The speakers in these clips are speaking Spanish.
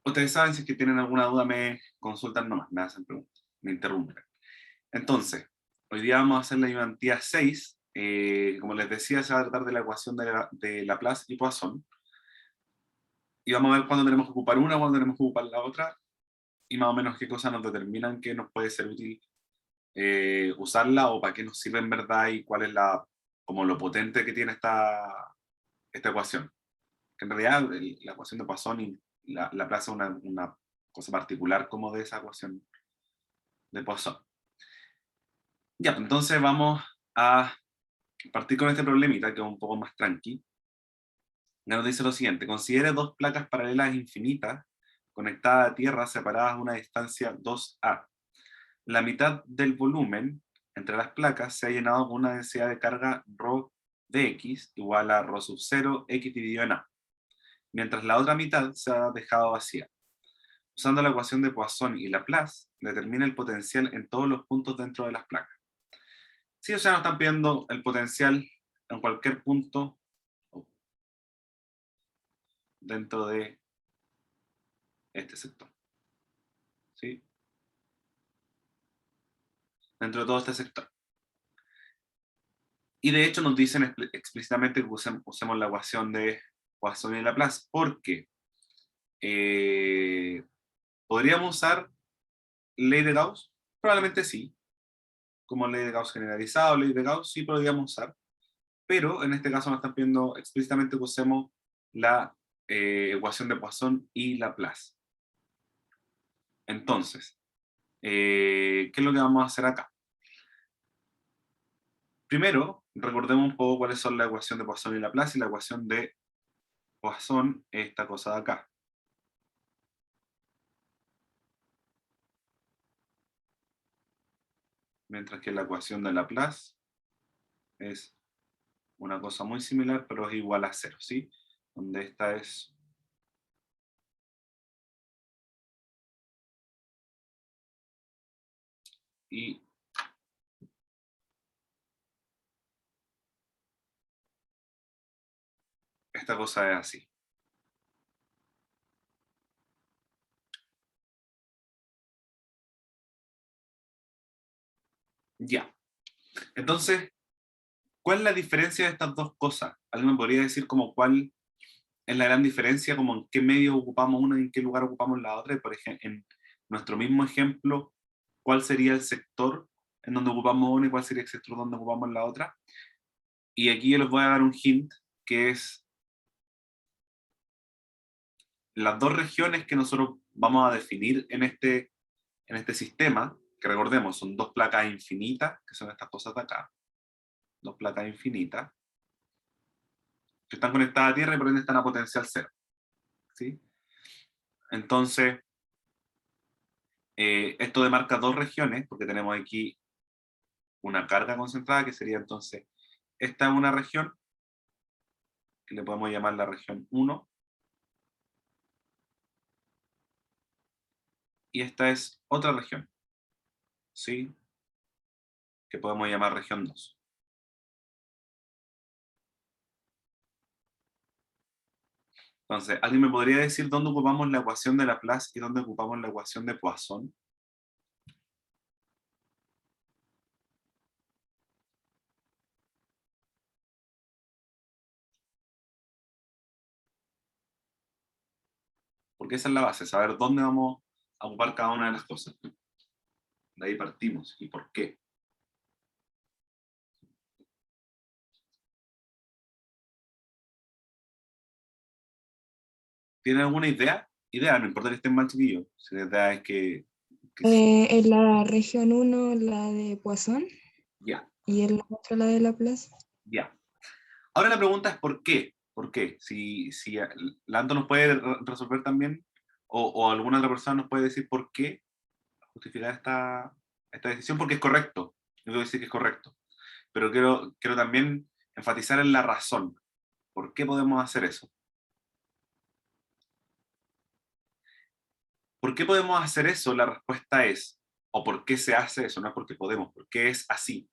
Ustedes saben, si es que tienen alguna duda me consultan nomás, me hacen preguntas, me interrumpen. Entonces, hoy día vamos a hacer la ayudantía 6. Como les decía, se va a tratar de la ecuación de Laplace y Poisson. Y vamos a ver cuándo tenemos que ocupar una, cuándo tenemos que ocupar la otra, y más o menos qué cosas nos determinan que nos puede ser útil usarla, o para qué nos sirve en verdad, y cuál es como lo potente que tiene esta ecuación. Que en realidad la ecuación de Poisson y Laplace es una cosa particular como de esa ecuación de Poisson. Ya, pues entonces vamos a partir con este problemita, que es un poco más tranqui. Ya nos dice lo siguiente: considere dos placas paralelas infinitas conectadas a tierra, separadas a una distancia 2a. La mitad del volumen entre las placas se ha llenado con una densidad de carga ρ de x igual a ρ sub 0 x dividido en a, mientras la otra mitad se ha dejado vacía. Usando la ecuación de Poisson y Laplace, determina el potencial en todos los puntos dentro de las placas. Sí, o sea, nos están pidiendo el potencial en cualquier punto dentro de este sector. ¿Sí? Dentro de todo este sector. Y de hecho nos dicen explícitamente que usemos la ecuación de Poisson y Laplace, porque ¿podríamos usar ley de Gauss? Probablemente sí. Como ley de Gauss generalizada o ley de Gauss, sí podríamos usar. Pero en este caso nos están pidiendo explícitamente que usemos la ecuación de Poisson y Laplace. Entonces, ¿qué es lo que vamos a hacer acá? Primero, recordemos un poco cuáles son la ecuación de Poisson y Laplace. Y la ecuación de Poisson es esta cosa de acá. Mientras que la ecuación de Laplace es una cosa muy similar, pero es igual a 0, ¿sí? Donde esta es y esta cosa es así. Ya. Entonces, ¿cuál es la diferencia de estas dos cosas? ¿Alguien me podría decir como cuál es la gran diferencia, como en qué medio ocupamos una y en qué lugar ocupamos la otra? Y por ejemplo, en nuestro mismo ejemplo, ¿cuál sería el sector en donde ocupamos una y cuál sería el sector donde ocupamos la otra? Y aquí yo les voy a dar un hint, que es las dos regiones que nosotros vamos a definir en este sistema, que recordemos, son dos placas infinitas, que son estas cosas de acá, dos placas infinitas, que están conectadas a tierra y por ende están a potencial cero. ¿Sí? Entonces, esto demarca dos regiones, porque tenemos aquí una carga concentrada, que sería entonces, esta es una región, que le podemos llamar la región 1, y esta es otra región, ¿sí? Que podemos llamar región 2. Entonces, ¿alguien me podría decir dónde ocupamos la ecuación de Laplace y dónde ocupamos la ecuación de Poisson? Porque esa es la base, saber dónde vamos a ocupar cada una de las cosas. De ahí partimos. ¿Y por qué? ¿Tienen alguna idea? Idea, no importa que estén mal, chiquillos. Si la idea es que En la región 1 la de Poisson ya, y en la otra la de Laplace. ya. Ahora la pregunta es ¿por qué? ¿Por qué? Si Lando nos puede resolver también, o alguna otra persona nos puede decir por qué justificar esta decisión, porque es correcto. Yo quiero decir que es correcto. Pero quiero también enfatizar en la razón. ¿Por qué podemos hacer eso? ¿Por qué podemos hacer eso? La respuesta es, o por qué se hace eso, no es porque podemos, porque es así.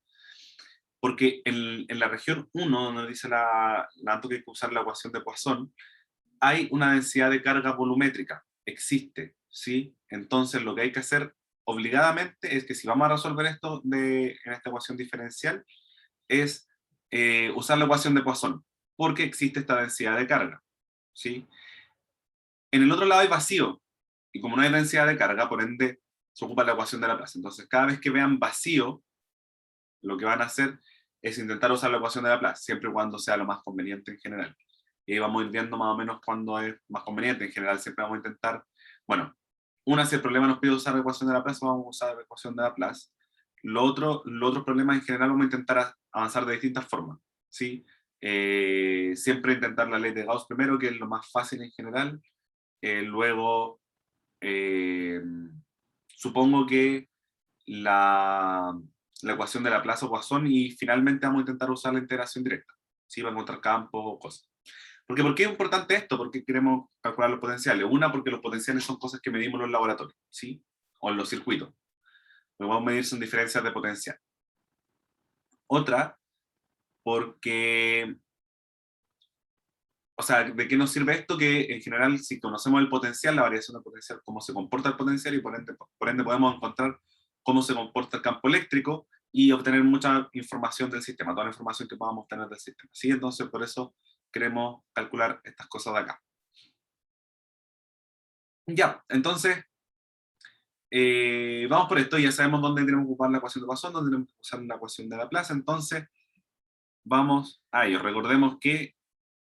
Porque en la región 1, donde dice la que hay que usar la ecuación de Poisson, hay una densidad de carga volumétrica. existe, ¿sí? Entonces lo que hay que hacer obligadamente es que si vamos a resolver esto en esta ecuación diferencial, es usar la ecuación de Poisson, porque existe esta densidad de carga, ¿sí? En el otro lado hay vacío, y como no hay densidad de carga, por ende, se ocupa la ecuación de Laplace. Entonces, cada vez que vean vacío, lo que van a hacer es intentar usar la ecuación de Laplace, siempre y cuando sea lo más conveniente en general. Y ahí vamos a ir viendo más o menos cuándo es más conveniente. En general, siempre vamos a intentar, bueno, si el problema nos pide usar la ecuación de Laplace, vamos a usar la ecuación de Laplace. Los otros problemas en general vamos a intentar avanzar de distintas formas, ¿sí? Siempre intentar la ley de Gauss primero, que es lo más fácil en general. Luego, eh, supongo que la ecuación de Laplace o Poisson, y finalmente vamos a intentar usar la integración directa, ¿sí? Para encontrar campos o cosas. ¿Por qué es importante esto? ¿Por qué queremos calcular los potenciales? Una, porque los potenciales son cosas que medimos en los laboratorios, ¿sí? O en los circuitos. Lo que vamos a medir son diferencias de potencial. Otra, porque, o sea, ¿de qué nos sirve esto? Que en general, si conocemos el potencial, la variación de potencial, cómo se comporta el potencial, y por ende podemos encontrar cómo se comporta el campo eléctrico y obtener mucha información del sistema, toda la información que podamos obtener del sistema, ¿sí? Entonces, por eso queremos calcular estas cosas de acá. Ya, entonces, vamos por esto, ya sabemos dónde tenemos que ocupar la ecuación de Poisson, dónde tenemos que usar la ecuación de Laplace. Entonces vamos a ello. Recordemos que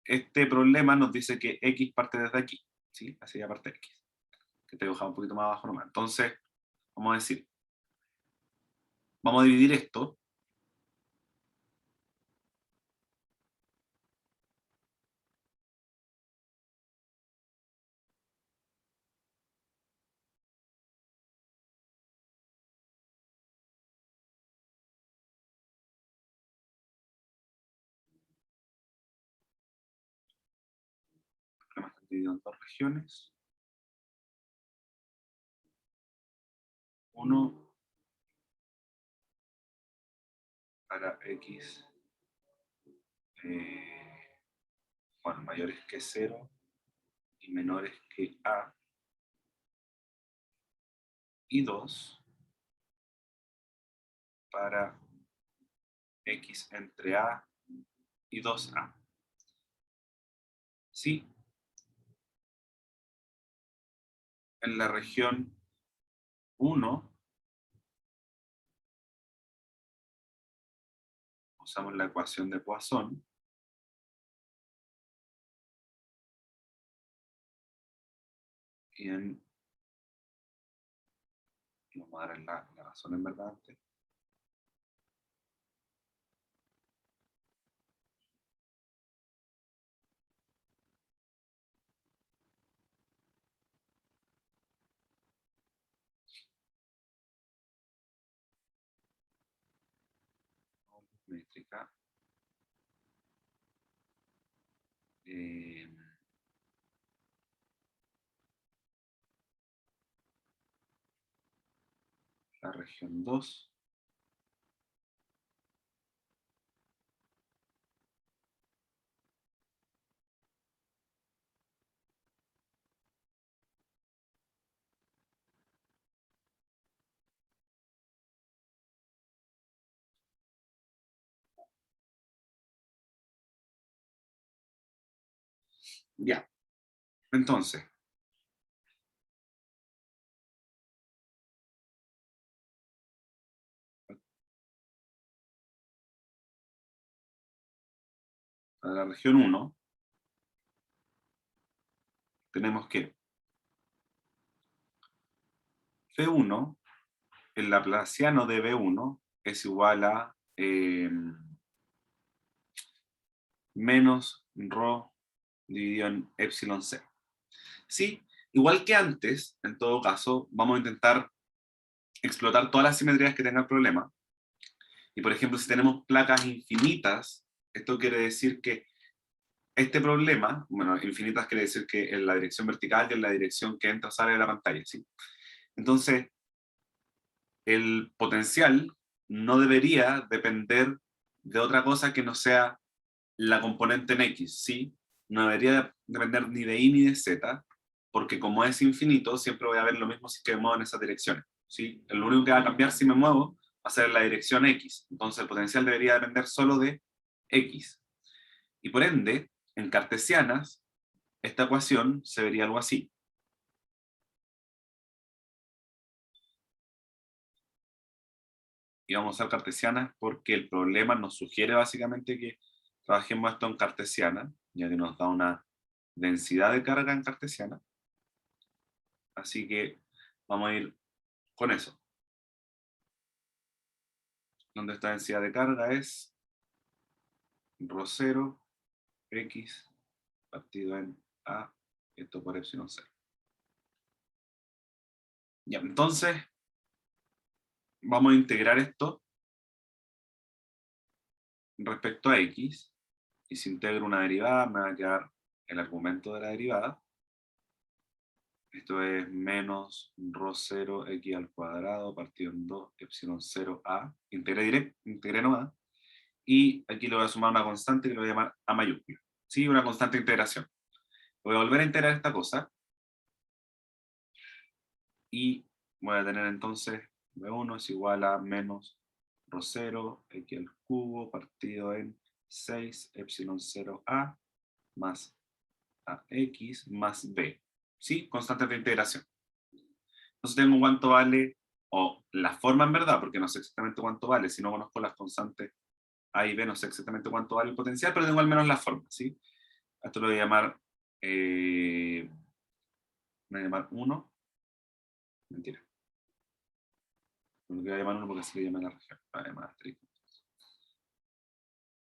este problema nos dice que x parte desde aquí, ¿sí? Así ya parte x, que te he dibujado un poquito más abajo nomás. Entonces, vamos a decir, vamos a dividir esto dividido en dos regiones. Uno para x, bueno, mayores que 0 y menores que a, y 2 para x entre a y 2a. ¿Sí? En la región 1 usamos la ecuación de Poisson, y vamos a dar la razón en verdad antes. Métrica. Eh, la región 2. Ya, entonces, para la región 1 tenemos que V1, el laplaciano de V1 es igual a menos ρ dividido en epsilon c. Sí, igual que antes, en todo caso, vamos a intentar explotar todas las simetrías que tenga el problema. Y por ejemplo, si tenemos placas infinitas, esto quiere decir que este problema, bueno, infinitas quiere decir que en la dirección vertical y en la dirección que entra o sale de la pantalla, ¿sí? Entonces, el potencial no debería depender de otra cosa que no sea la componente en X, ¿sí? No debería depender ni de Y ni de Z, porque como es infinito, siempre voy a ver lo mismo si es que me muevo en esas direcciones, ¿sí? Lo único que va a cambiar si me muevo va a ser la dirección X. Entonces el potencial debería depender solo de X. Y por ende, en cartesianas, esta ecuación se vería algo así. Y vamos a usar cartesianas porque el problema nos sugiere básicamente que trabajemos esto en cartesiana, ya que nos da una densidad de carga en cartesiana. Así que vamos a ir con eso. Donde esta densidad de carga es ρ0 x partido en a, esto por epsilon 0. Ya, entonces vamos a integrar esto respecto a x, y si integro una derivada me va a quedar el argumento de la derivada. Esto es menos ρ0 x al cuadrado partido en 2 epsilon 0 a, integré nomás, y aquí le voy a sumar una constante que le voy a llamar a mayúscula. ¿Sí? Una constante de integración. Voy a volver a integrar esta cosa, y voy a tener entonces b1 es igual a menos ρ0 x al cubo partido en 6 epsilon 0 a más ax más b. ¿Sí? Constantes de integración. Entonces tengo cuánto vale, o la forma en verdad, porque no sé exactamente cuánto vale, si no conozco las constantes a y b, no sé exactamente cuánto vale el potencial, pero tengo al menos la forma, ¿sí? Esto lo voy a llamar, voy a llamar 1, mentira. Lo voy a llamar 1 porque así le llaman la región, voy a llamar asterisco.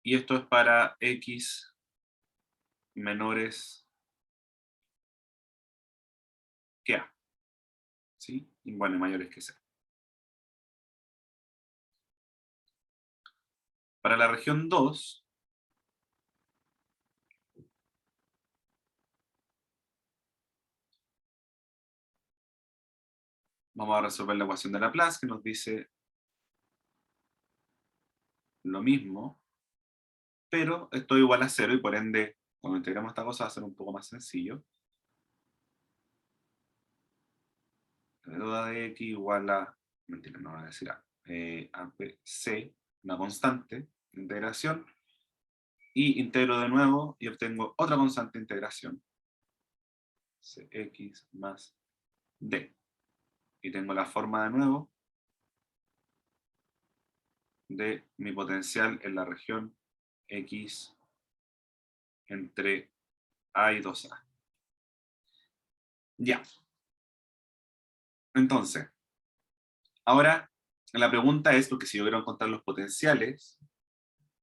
Y esto es para x menores que a, ¿sí? Y bueno, mayores que c. Para la región 2, vamos a resolver la ecuación de Laplace, que nos dice lo mismo, pero esto es igual a 0, y por ende, cuando integremos esta cosa va a ser un poco más sencillo. La de x igual a, mentira, no voy a decir a, c, una constante de integración, y integro de nuevo y obtengo otra constante de integración, cx más d. Y tengo la forma de nuevo de mi potencial en la región x entre a y 2a. Ya. Entonces, ahora la pregunta es, porque si yo quiero encontrar los potenciales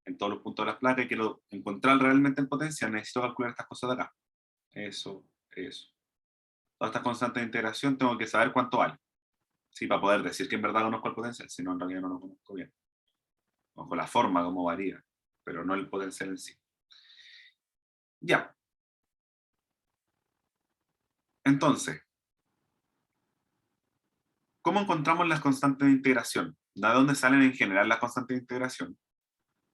en todos los puntos de las placas y quiero encontrar realmente el potencial, necesito calcular estas cosas de acá. Eso. Todas estas constantes de integración tengo que saber cuánto vale. Sí, para poder decir que en verdad conozco el potencial, si no en realidad no lo conozco bien. Conozco la forma, cómo varía, pero no el potencial en sí. Ya. Entonces, ¿cómo encontramos las constantes de integración? ¿De dónde salen en general las constantes de integración?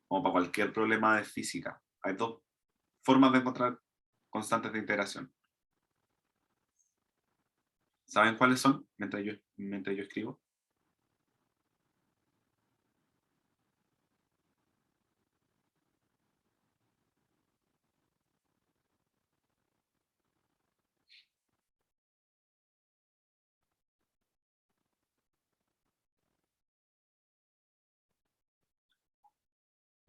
Como para cualquier problema de física. Hay dos formas de encontrar constantes de integración. ¿Saben cuáles son? Mientras yo escribo.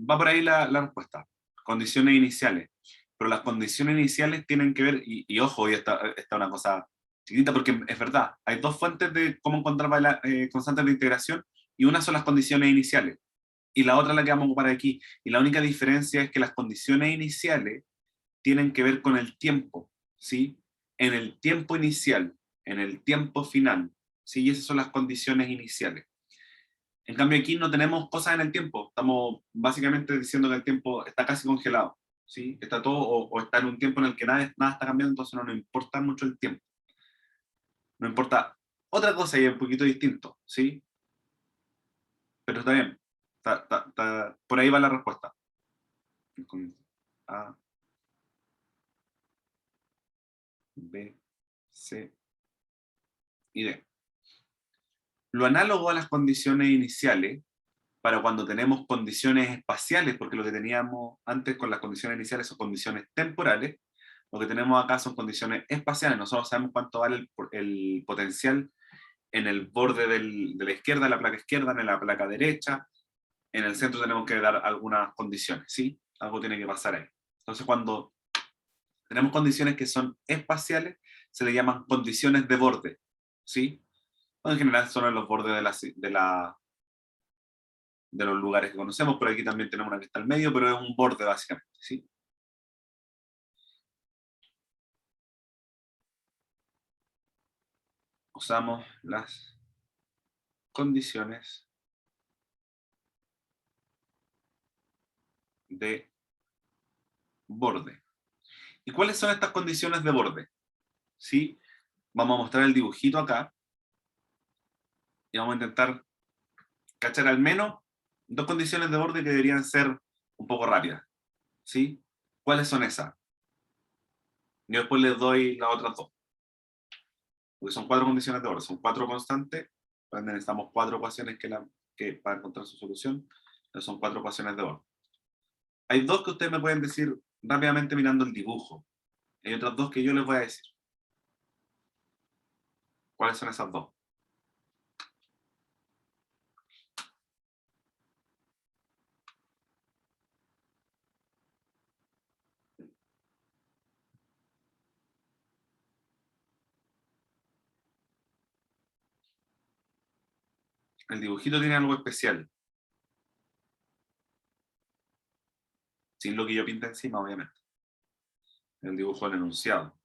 Va por ahí la respuesta. Condiciones iniciales. Pero las condiciones iniciales tienen que ver, y ojo, y esta una cosa chiquita, porque es verdad, hay dos fuentes de cómo encontrar constantes de integración, y una son las condiciones iniciales, y la otra es la que vamos a ocupar aquí. Y la única diferencia es que las condiciones iniciales tienen que ver con el tiempo, ¿sí? En el tiempo inicial, en el tiempo final, ¿sí? Y esas son las condiciones iniciales. En cambio aquí no tenemos cosas en el tiempo, estamos básicamente diciendo que el tiempo está casi congelado, ¿sí? Está todo, o está en un tiempo en el que nada está cambiando, entonces no nos importa mucho el tiempo. No importa otra cosa y es un poquito distinto, ¿sí? Pero está bien, por ahí va la respuesta. A, B, C y D. Lo análogo a las condiciones iniciales, para cuando tenemos condiciones espaciales, porque lo que teníamos antes con las condiciones iniciales son condiciones temporales, lo que tenemos acá son condiciones espaciales. Nosotros sabemos cuánto vale el potencial en el borde de la izquierda, en la placa izquierda, en la placa derecha. En el centro tenemos que dar algunas condiciones, ¿sí? Algo tiene que pasar ahí. Entonces, cuando tenemos condiciones que son espaciales, se le llaman condiciones de borde, ¿sí? En general son en los bordes de los lugares que conocemos, pero aquí también tenemos una que está al medio, pero es un borde básicamente, ¿sí? Usamos las condiciones de borde. ¿Y cuáles son estas condiciones de borde? ¿Sí? Vamos a mostrar el dibujito acá y vamos a intentar cachar al menos dos condiciones de borde que deberían ser un poco rápidas, ¿sí? ¿Cuáles son esas? Yo después les doy las otras dos, porque son cuatro condiciones de borde, son cuatro constantes, necesitamos cuatro ecuaciones que para encontrar su solución, entonces son cuatro ecuaciones de borde. Hay dos que ustedes me pueden decir rápidamente mirando el dibujo, hay otras dos que yo les voy a decir. ¿Cuáles son esas dos? El dibujito tiene algo especial, sin lo que yo pinta encima, obviamente. El dibujo del enunciado.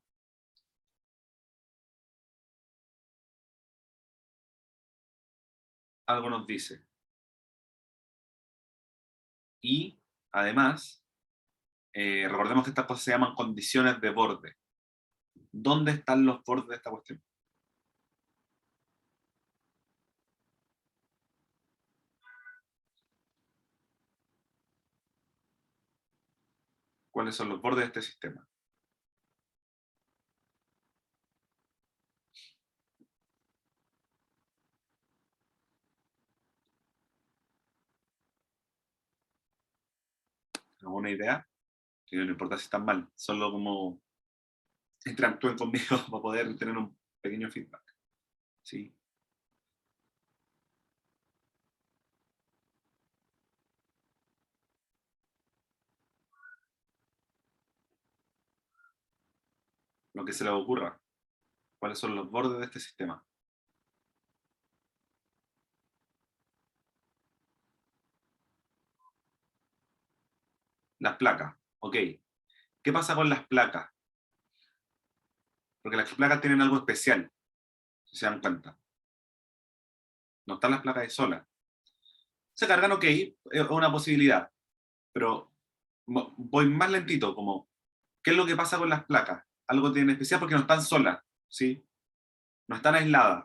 Algo nos dice. Y, además, recordemos que estas cosas se llaman condiciones de borde. ¿Dónde están los bordes de esta cuestión? ¿Cuáles son los bordes de este sistema? ¿Alguna idea? Que no importa si están mal, solo como interactúen conmigo para poder tener un pequeño feedback. ¿Sí? Lo que se les ocurra. ¿Cuáles son los bordes de este sistema? Las placas. Ok. ¿Qué pasa con las placas? Porque las placas tienen algo especial, si se dan cuenta. No están las placas ahí solas. Se cargan, ok, es una posibilidad. Pero voy más lentito, como, ¿qué es lo que pasa con las placas? Algo tiene especial porque no están solas, ¿sí? No están aisladas.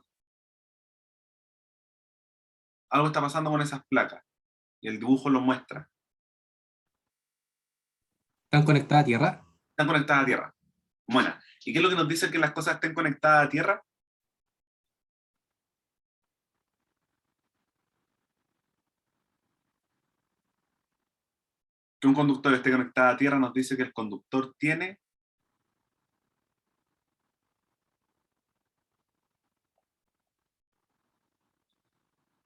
Algo está pasando con esas placas. Y el dibujo lo muestra. ¿Están conectadas a tierra? Están conectadas a tierra. Bueno, ¿y qué es lo que nos dice que las cosas estén conectadas a tierra? Que un conductor esté conectado a tierra nos dice que el conductor tiene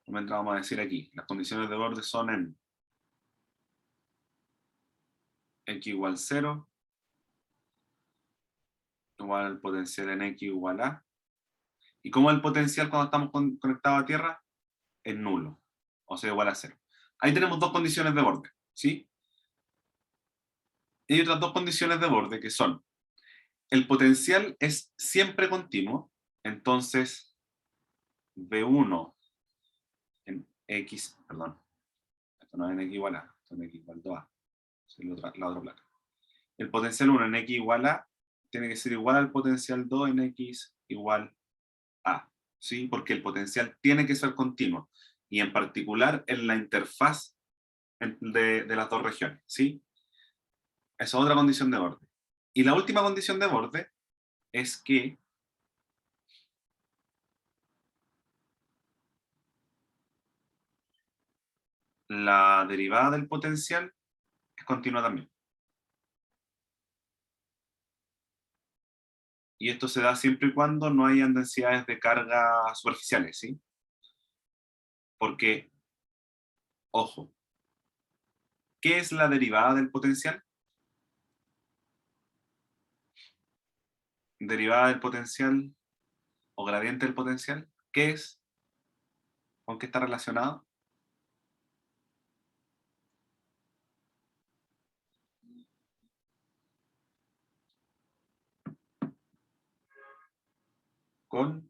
vamos a decir aquí, las condiciones de borde son en x igual 0, igual al potencial en x igual a. ¿Y cómo es el potencial cuando estamos conectados a tierra? Es nulo, o sea, igual a 0. Ahí tenemos dos condiciones de borde, ¿sí? Y hay otras dos condiciones de borde que son, el potencial es siempre continuo, entonces V1 en x, perdón, esto no es en x igual a, esto es en x igual 2a, es la otra placa. El potencial 1 en x igual a tiene que ser igual al potencial 2 en x igual a, ¿sí? Porque el potencial tiene que ser continuo, y en particular en la interfaz de las dos regiones, ¿sí? Esa es otra condición de borde. Y la última condición de borde es que la derivada del potencial es continua también. Y esto se da siempre y cuando no hayan densidades de carga superficiales, ¿sí? Porque, ojo, ¿qué es la derivada del potencial? Derivada del potencial o gradiente del potencial, ¿qué es? ¿Con qué está relacionado? Con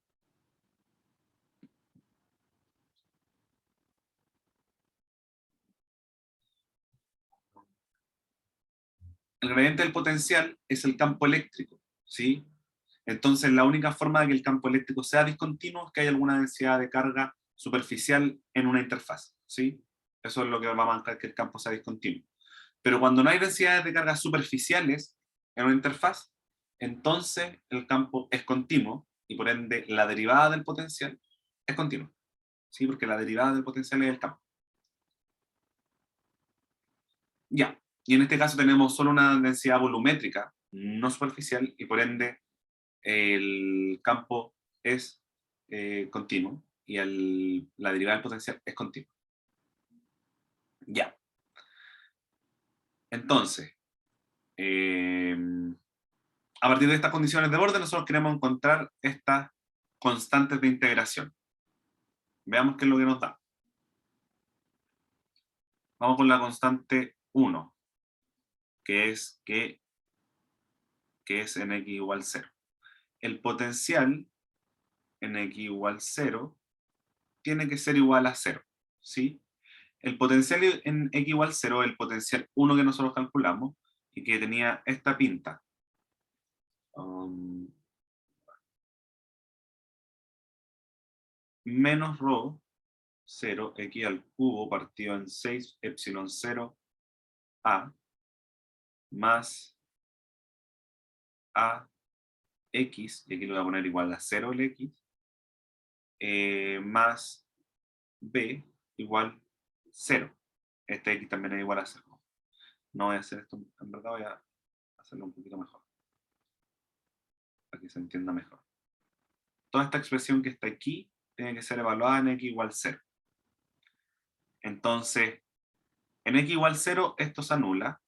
el gradiente del potencial es el campo eléctrico, ¿sí? Entonces la única forma de que el campo eléctrico sea discontinuo es que haya alguna densidad de carga superficial en una interfaz, ¿sí? Eso es lo que va a marcar que el campo sea discontinuo. Pero cuando no hay densidades de carga superficiales en una interfaz, entonces el campo es continuo y por ende la derivada del potencial es continua, ¿sí? Porque la derivada del potencial es el campo. Ya, y en este caso tenemos solo una densidad volumétrica, no superficial, y por ende el campo es continuo y la derivada del potencial es continua. Ya, entonces, a partir de estas condiciones de borde, nosotros queremos encontrar estas constantes de integración. Veamos qué es lo que nos da. Vamos con la constante 1, que es en x igual 0. El potencial en x igual 0 tiene que ser igual a 0, ¿sí? El potencial en x igual 0 es el potencial 1 que nosotros calculamos y que tenía esta pinta. Menos rho 0 x al cubo partido en 6 epsilon 0 a más a x, y aquí lo voy a poner igual a 0 el x, más b igual 0. Este x también es igual a 0. No voy a hacer esto, en verdad voy a hacerlo un poquito mejor, para que se entienda mejor. Toda esta expresión que está aquí tiene que ser evaluada en x igual 0. Entonces, en x igual 0 esto se anula,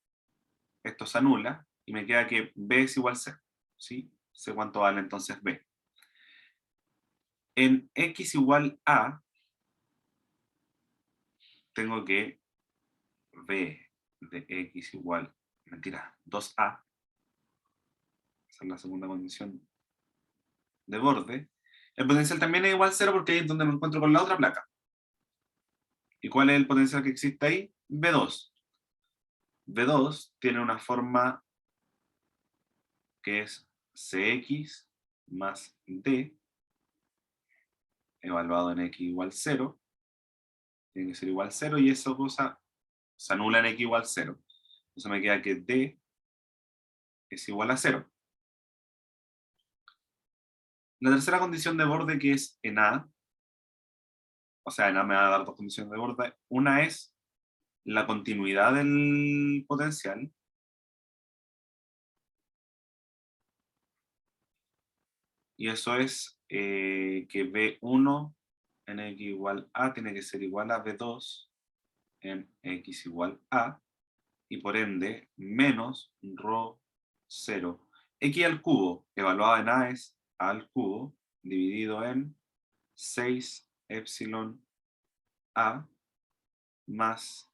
y me queda que b es igual a 0. ¿Sí? Sé cuánto vale entonces b. En x igual a, tengo que b de x igual, mentira, 2a, esa es la segunda condición de borde. El potencial también es igual a 0 porque ahí es donde me encuentro con la otra placa. ¿Y cuál es el potencial que existe ahí? B2. B2 tiene una forma que es Cx más D, evaluado en x igual 0, tiene que ser igual a 0, y esa cosa se anula en x igual 0. Entonces me queda que D es igual a 0. La tercera condición de borde, que es en A, o sea, en A me va a dar dos condiciones de borde. Una es la continuidad del potencial, y eso es que B1 en x igual a tiene que ser igual a B2 en x igual a, y por ende menos rho 0. X al cubo, evaluado en a, es a al cubo, dividido en 6 epsilon a más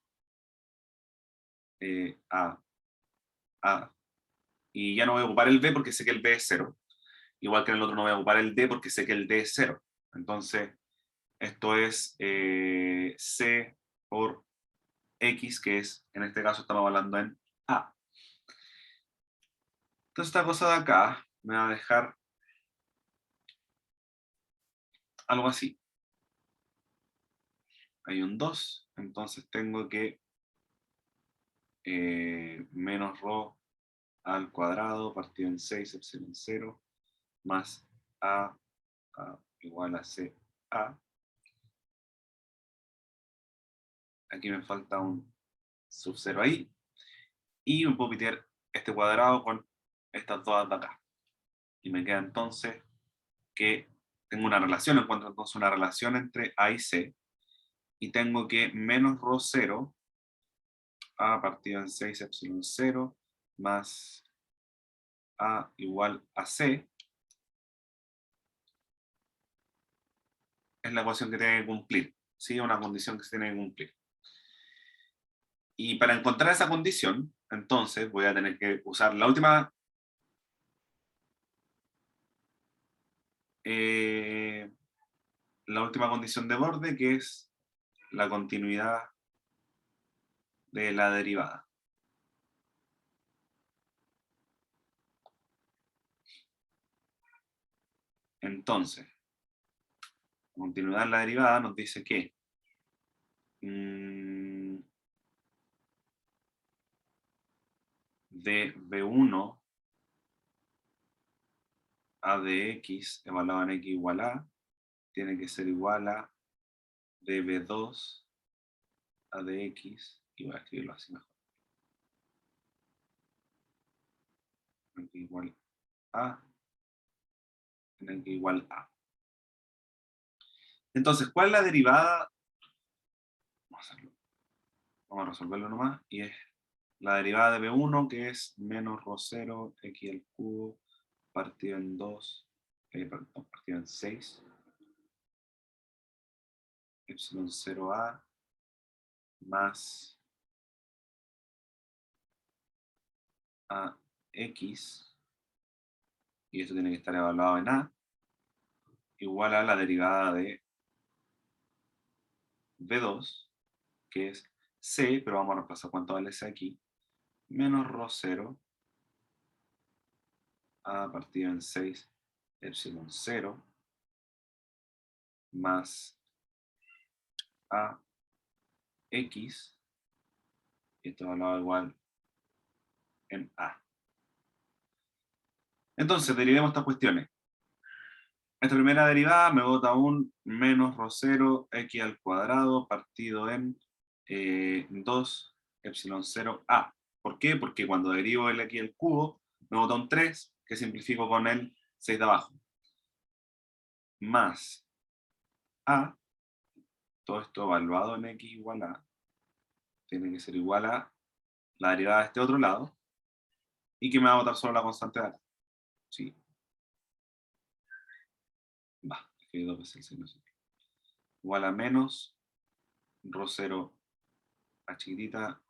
a. Y ya no voy a ocupar el b porque sé que el b es 0. Igual que en el otro no voy a ocupar el d porque sé que el d es 0. Entonces, esto es c por x, que es, en este caso estamos hablando en a. Entonces esta cosa de acá me va a dejar algo así. Hay un 2, entonces tengo que menos rho al cuadrado partido en 6 epsilon 0 más a igual a c a. Aquí me falta un sub 0 ahí. Y me puedo pitear este cuadrado con estas dos de acá. Y me queda entonces que tengo una relación, encuentro entonces una relación entre A y C. Y tengo que menos rho 0 A partido en 6 epsilon 0 más A igual a C es la ecuación que tiene que cumplir. ¿Sí? Una condición que se tiene que cumplir. Y para encontrar esa condición, entonces voy a tener que usar la última condición de borde, que es la continuidad de la derivada. Entonces, la continuidad de la derivada nos dice que de B1 a de x evaluado en x igual a tiene que ser igual a de B2 a de x, y voy a escribirlo así mejor. En x igual a en x igual a. Entonces, ¿cuál es la derivada? Vamos a resolverlo nomás, y es la derivada de B1, que es menos rho 0 x al cubo partido en 2, perdón, partido en 6, epsilon 0a más ax, y esto tiene que estar evaluado en a, igual a la derivada de B2, que es c, pero vamos a reemplazar cuánto vale c aquí, menos rho 0 a partido en 6, epsilon 0 más a x, y esto evaluado igual en a. Entonces, derivemos estas cuestiones. Esta primera derivada me bota un menos rho 0 x al cuadrado partido en 2 epsilon 0 a. ¿Por qué? Porque cuando derivo el x al cubo, me bota un 3, que simplifico con el 6 de abajo. Más a, todo esto evaluado en x igual a, tiene que ser igual a la derivada de este otro lado, y que me va a botar solo la constante de acá. ¿Sí? Va, escribí dos veces el signo. Igual a menos rho 0 a chiquitita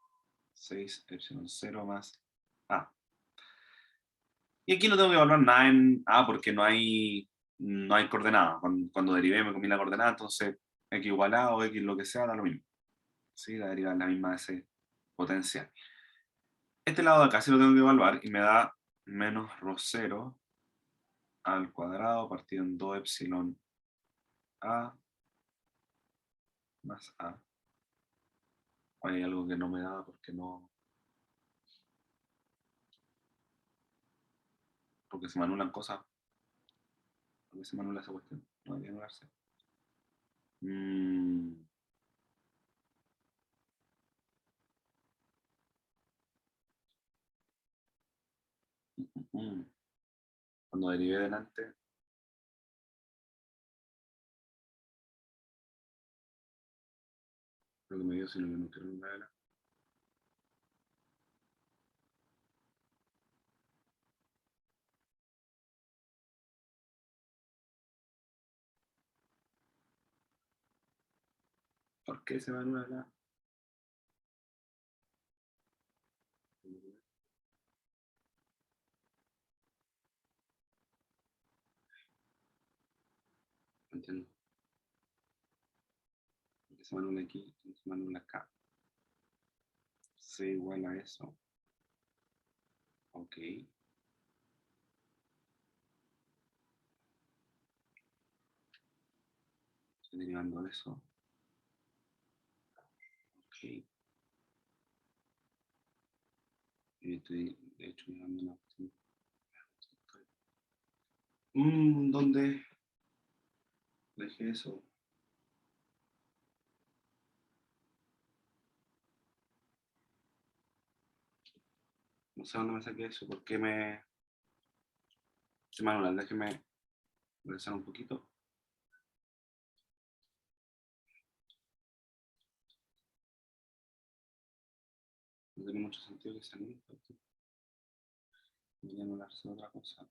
6 epsilon 0 más a. Y aquí no tengo que evaluar nada en a porque no hay coordenada. Cuando derivé me comí la coordenada, entonces x igual a o x lo que sea da lo mismo. ¿Sí? La derivada es la misma de ese potencial. Este lado de acá sí lo tengo que evaluar y me da menos rho 0 al cuadrado partido en 2 epsilon a más a. Hay algo que no me da porque no... porque se me anulan cosas. Porque se me anula esa cuestión. No debería anularse. Cuando derivé delante, lo que me dio, sino que no quiero nada. ¿Por qué se me anula la? No entiendo. ¿Por qué se me anula aquí? Se me anula acá. C igual a eso. Ok. Estoy derivando eso. Ok. Y estoy, de hecho, mirando una cuestión. ¿Dónde dejé eso? No sé dónde me saqué eso, por qué me... Manuel, déjeme regresar un poquito. No tiene mucho sentido que sea ahí, porque voy a anularse otra cosa.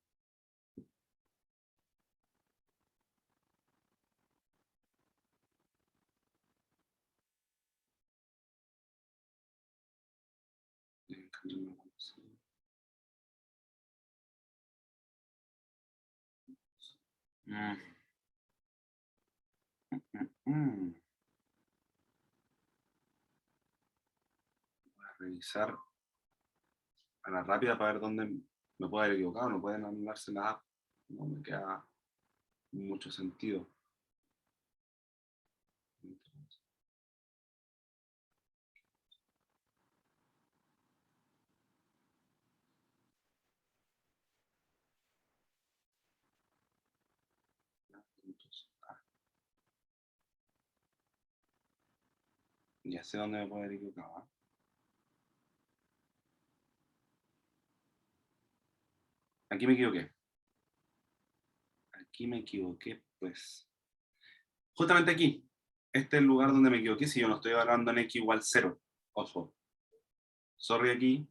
Mm. Mm. Voy a revisar a la rápida para ver dónde me puedo haber equivocado. No pueden anularse la app. No me queda mucho sentido. Ya sé dónde me puedo haber equivocado. ¿Eh? Aquí me equivoqué. Aquí me equivoqué, pues. Justamente aquí. Este es el lugar donde me equivoqué si yo no estoy hablando en x igual 0. Ojo. Sorry aquí,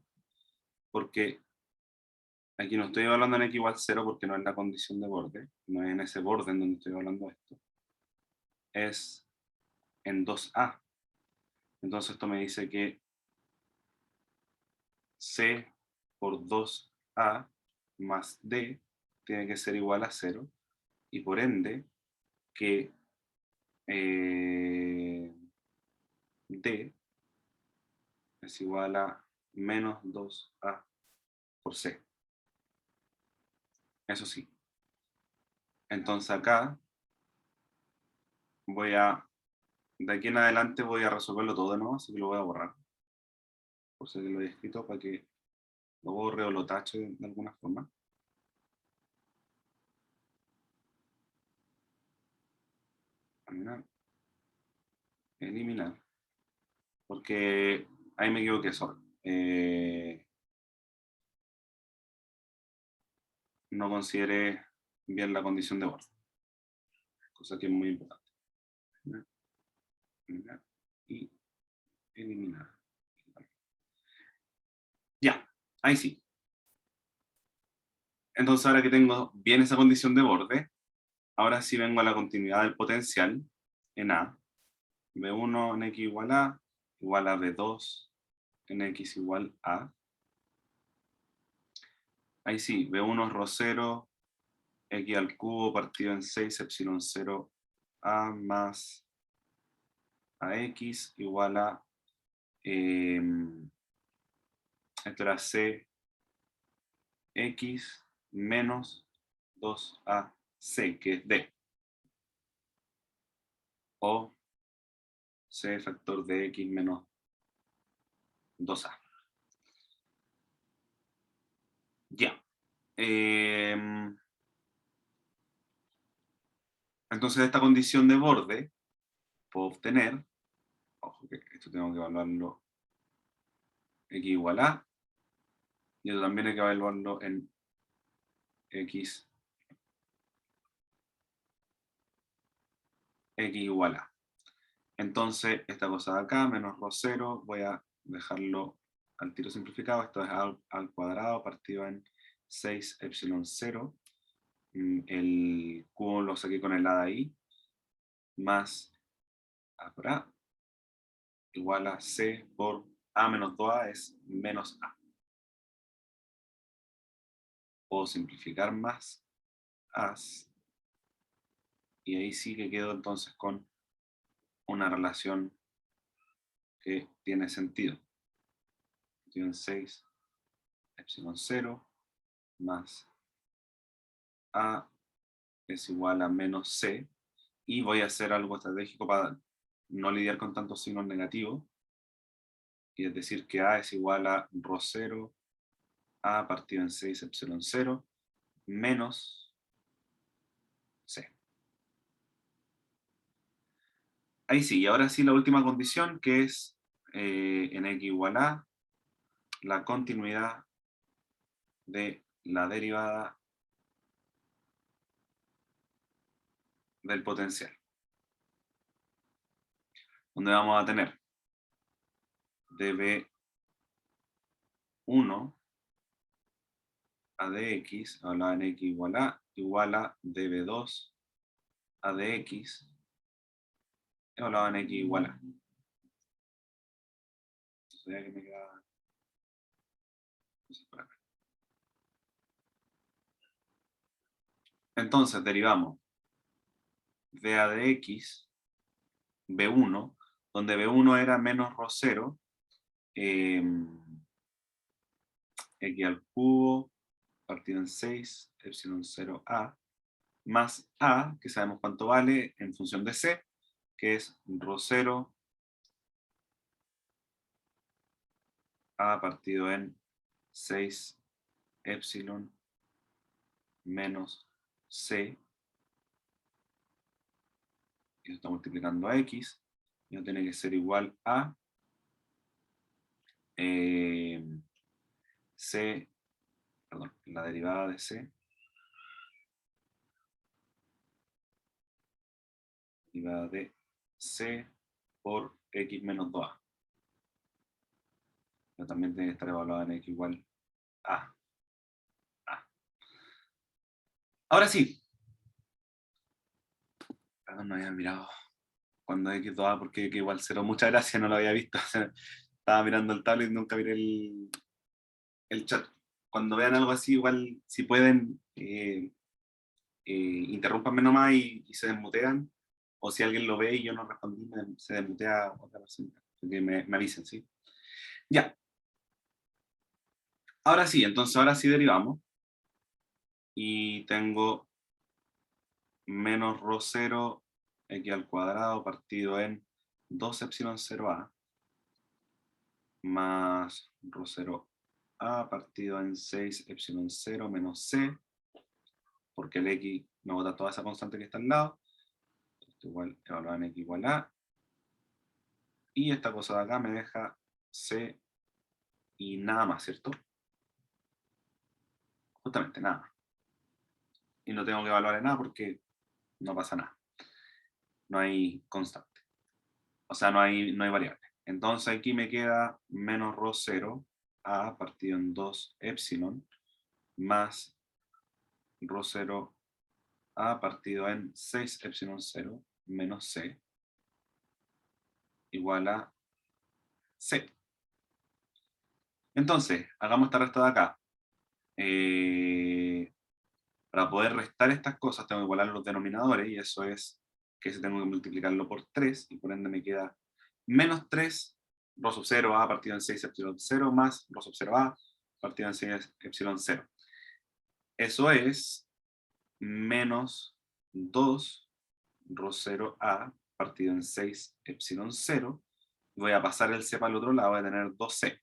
porque aquí no estoy hablando en x igual 0 porque no es la condición de borde. No es en ese borde en donde estoy hablando esto. Es en 2a. Entonces esto me dice que c por 2a más d tiene que ser igual a 0 y por ende que d es igual a menos 2a por c. Eso sí. Entonces acá de aquí en adelante voy a resolverlo todo de nuevo, así que lo voy a borrar. Por si lo he escrito para que lo borre o lo tache de alguna forma. Eliminar. Porque ahí me equivoqué solo. No consideré bien la condición de borde. Cosa que es muy importante. Eliminar y eliminar. Ya, ahí sí. Entonces ahora que tengo bien esa condición de borde, ahora sí vengo a la continuidad del potencial en A. B1 en X igual a B2 en X igual a. Ahí sí, B1 es ρ0, X al cubo partido en 6 epsilon 0 A más AX igual a, esto era C X menos 2AC, que es D. O C factor de X menos 2A. Ya. Entonces, esta condición de borde puedo obtener, ojo que esto tengo que evaluarlo X igual a, y esto también hay que evaluarlo en X igual a. Entonces, esta cosa de acá, menos ρ0, voy a dejarlo al tiro simplificado. Esto es al cuadrado partido en 6 epsilon 0. El cubo lo saqué con el A de ahí. Más A por A. Igual a C por A menos 2A es menos A. Puedo simplificar más A. Y ahí sí que quedo entonces con una relación que tiene sentido. Tiene 6 epsilon 0 más A es igual a menos C, y voy a hacer algo estratégico para no lidiar con tantos signos negativos, y es decir que A es igual a ρ0 A partido en 6 epsilon 0 menos C. Ahí sí, y ahora sí la última condición, que es en X igual a la continuidad de la derivada del potencial. Donde vamos a tener db1 a dx, hablaba en x igual a db2 a dx, hablaba en x igual a. Entonces, ya que me queda... Entonces derivamos de a de x, b1, donde b1 era menos ρ0, x al cubo partido en 6, epsilon 0a, más a, que sabemos cuánto vale en función de c, que es ρ0 a partido en 6 epsilon menos c, y eso está multiplicando a x, y eso tiene que ser igual a c, perdón, la derivada de c, derivada de c por x menos 2a. Pero también tiene que estar evaluada en x igual a. Ahora sí. Perdón, no había mirado cuando x 2a porque x igual 0. Muchas gracias, no lo había visto. Estaba mirando el tablet y nunca miré el chat. Cuando vean algo así, igual, si pueden, interrúmpanme nomás y se desmutean. O si alguien lo ve y yo no respondí, se desmutea otra persona. Que me avisen, ¿sí? Ya. Ahora sí, entonces ahora sí derivamos. Y tengo menos ρ0 x al cuadrado partido en 2 epsilon 0a más ρ0a partido en 6 epsilon 0 menos c, porque el x me bota toda esa constante que está al lado. Esto igual, evaluar en x igual a. Y esta cosa de acá me deja c y nada más, ¿cierto? Justamente nada más. Y no tengo que evaluar en nada porque no pasa nada. No hay constante. O sea, no hay variable. Entonces aquí me queda menos ρ0 a partido en 2 epsilon más ρ0 a partido en 6 epsilon 0 menos c igual a c. Entonces, hagamos esta resta de acá. Para poder restar estas cosas tengo que igualar los denominadores, y eso es que se tengo que multiplicarlo por 3, y por ende me queda menos 3 ρ sub 0 a partido en 6 epsilon 0 más ρ sub 0 a partido en 6 epsilon 0. Eso es menos 2 ρ 0 a partido en 6 epsilon 0. Voy a pasar el c para el otro lado, voy a tener 2c.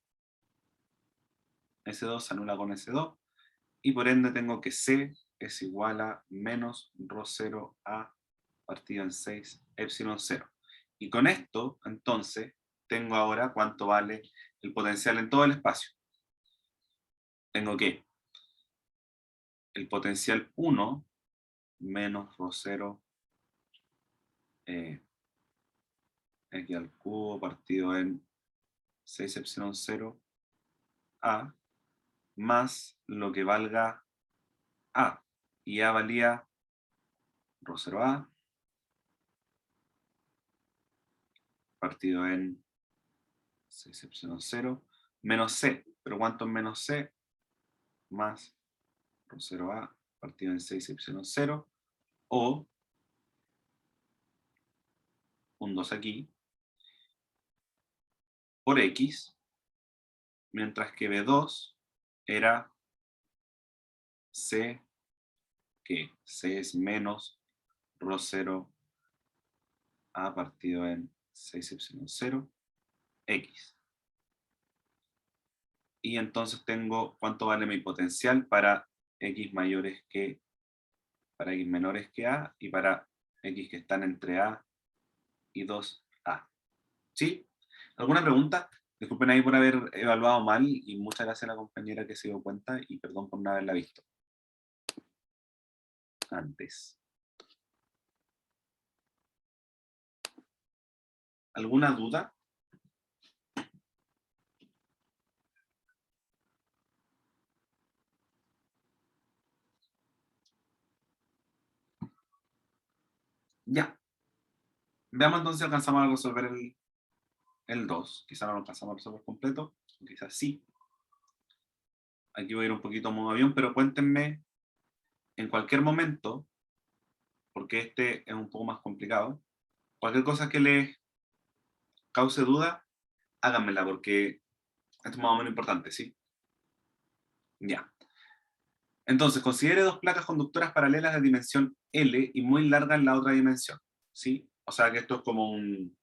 Ese 2 se anula con ese 2, y por ende tengo que c es igual a menos ρ 0 a partido en 6 epsilon 0. Y con esto, entonces, tengo ahora cuánto vale el potencial en todo el espacio. Tengo que el potencial 1 menos ρ 0 x al cubo partido en 6 epsilon 0 a más lo que valga a. Y a valía ρ 0 a partido en 6 epsilon 0 menos c. ¿Pero cuánto es menos c? Más ρ 0 a partido en 6 epsilon 0, o un 2 aquí, por x, mientras que b2 era c, que c es menos ρ 0 a partido en 6 epsilon 0, x. Y entonces tengo cuánto vale mi potencial para x mayores que, para x menores que a, y para x que están entre a y 2a. ¿Sí? ¿Alguna pregunta? Disculpen ahí por haber evaluado mal y muchas gracias a la compañera que se dio cuenta y perdón por no haberla visto antes. ¿Alguna duda? Ya. Veamos entonces si alcanzamos a resolver el 2. Quizá no lo alcanzamos a resolver completo, quizás sí. Aquí voy a ir un poquito a modo avión, pero cuéntenme en cualquier momento, porque este es un poco más complicado, cualquier cosa que les cause duda, háganmela, porque esto es más o menos importante, ¿sí? Ya. Entonces, considere dos placas conductoras paralelas de dimensión L y muy largas en la otra dimensión, ¿sí? O sea que esto es como un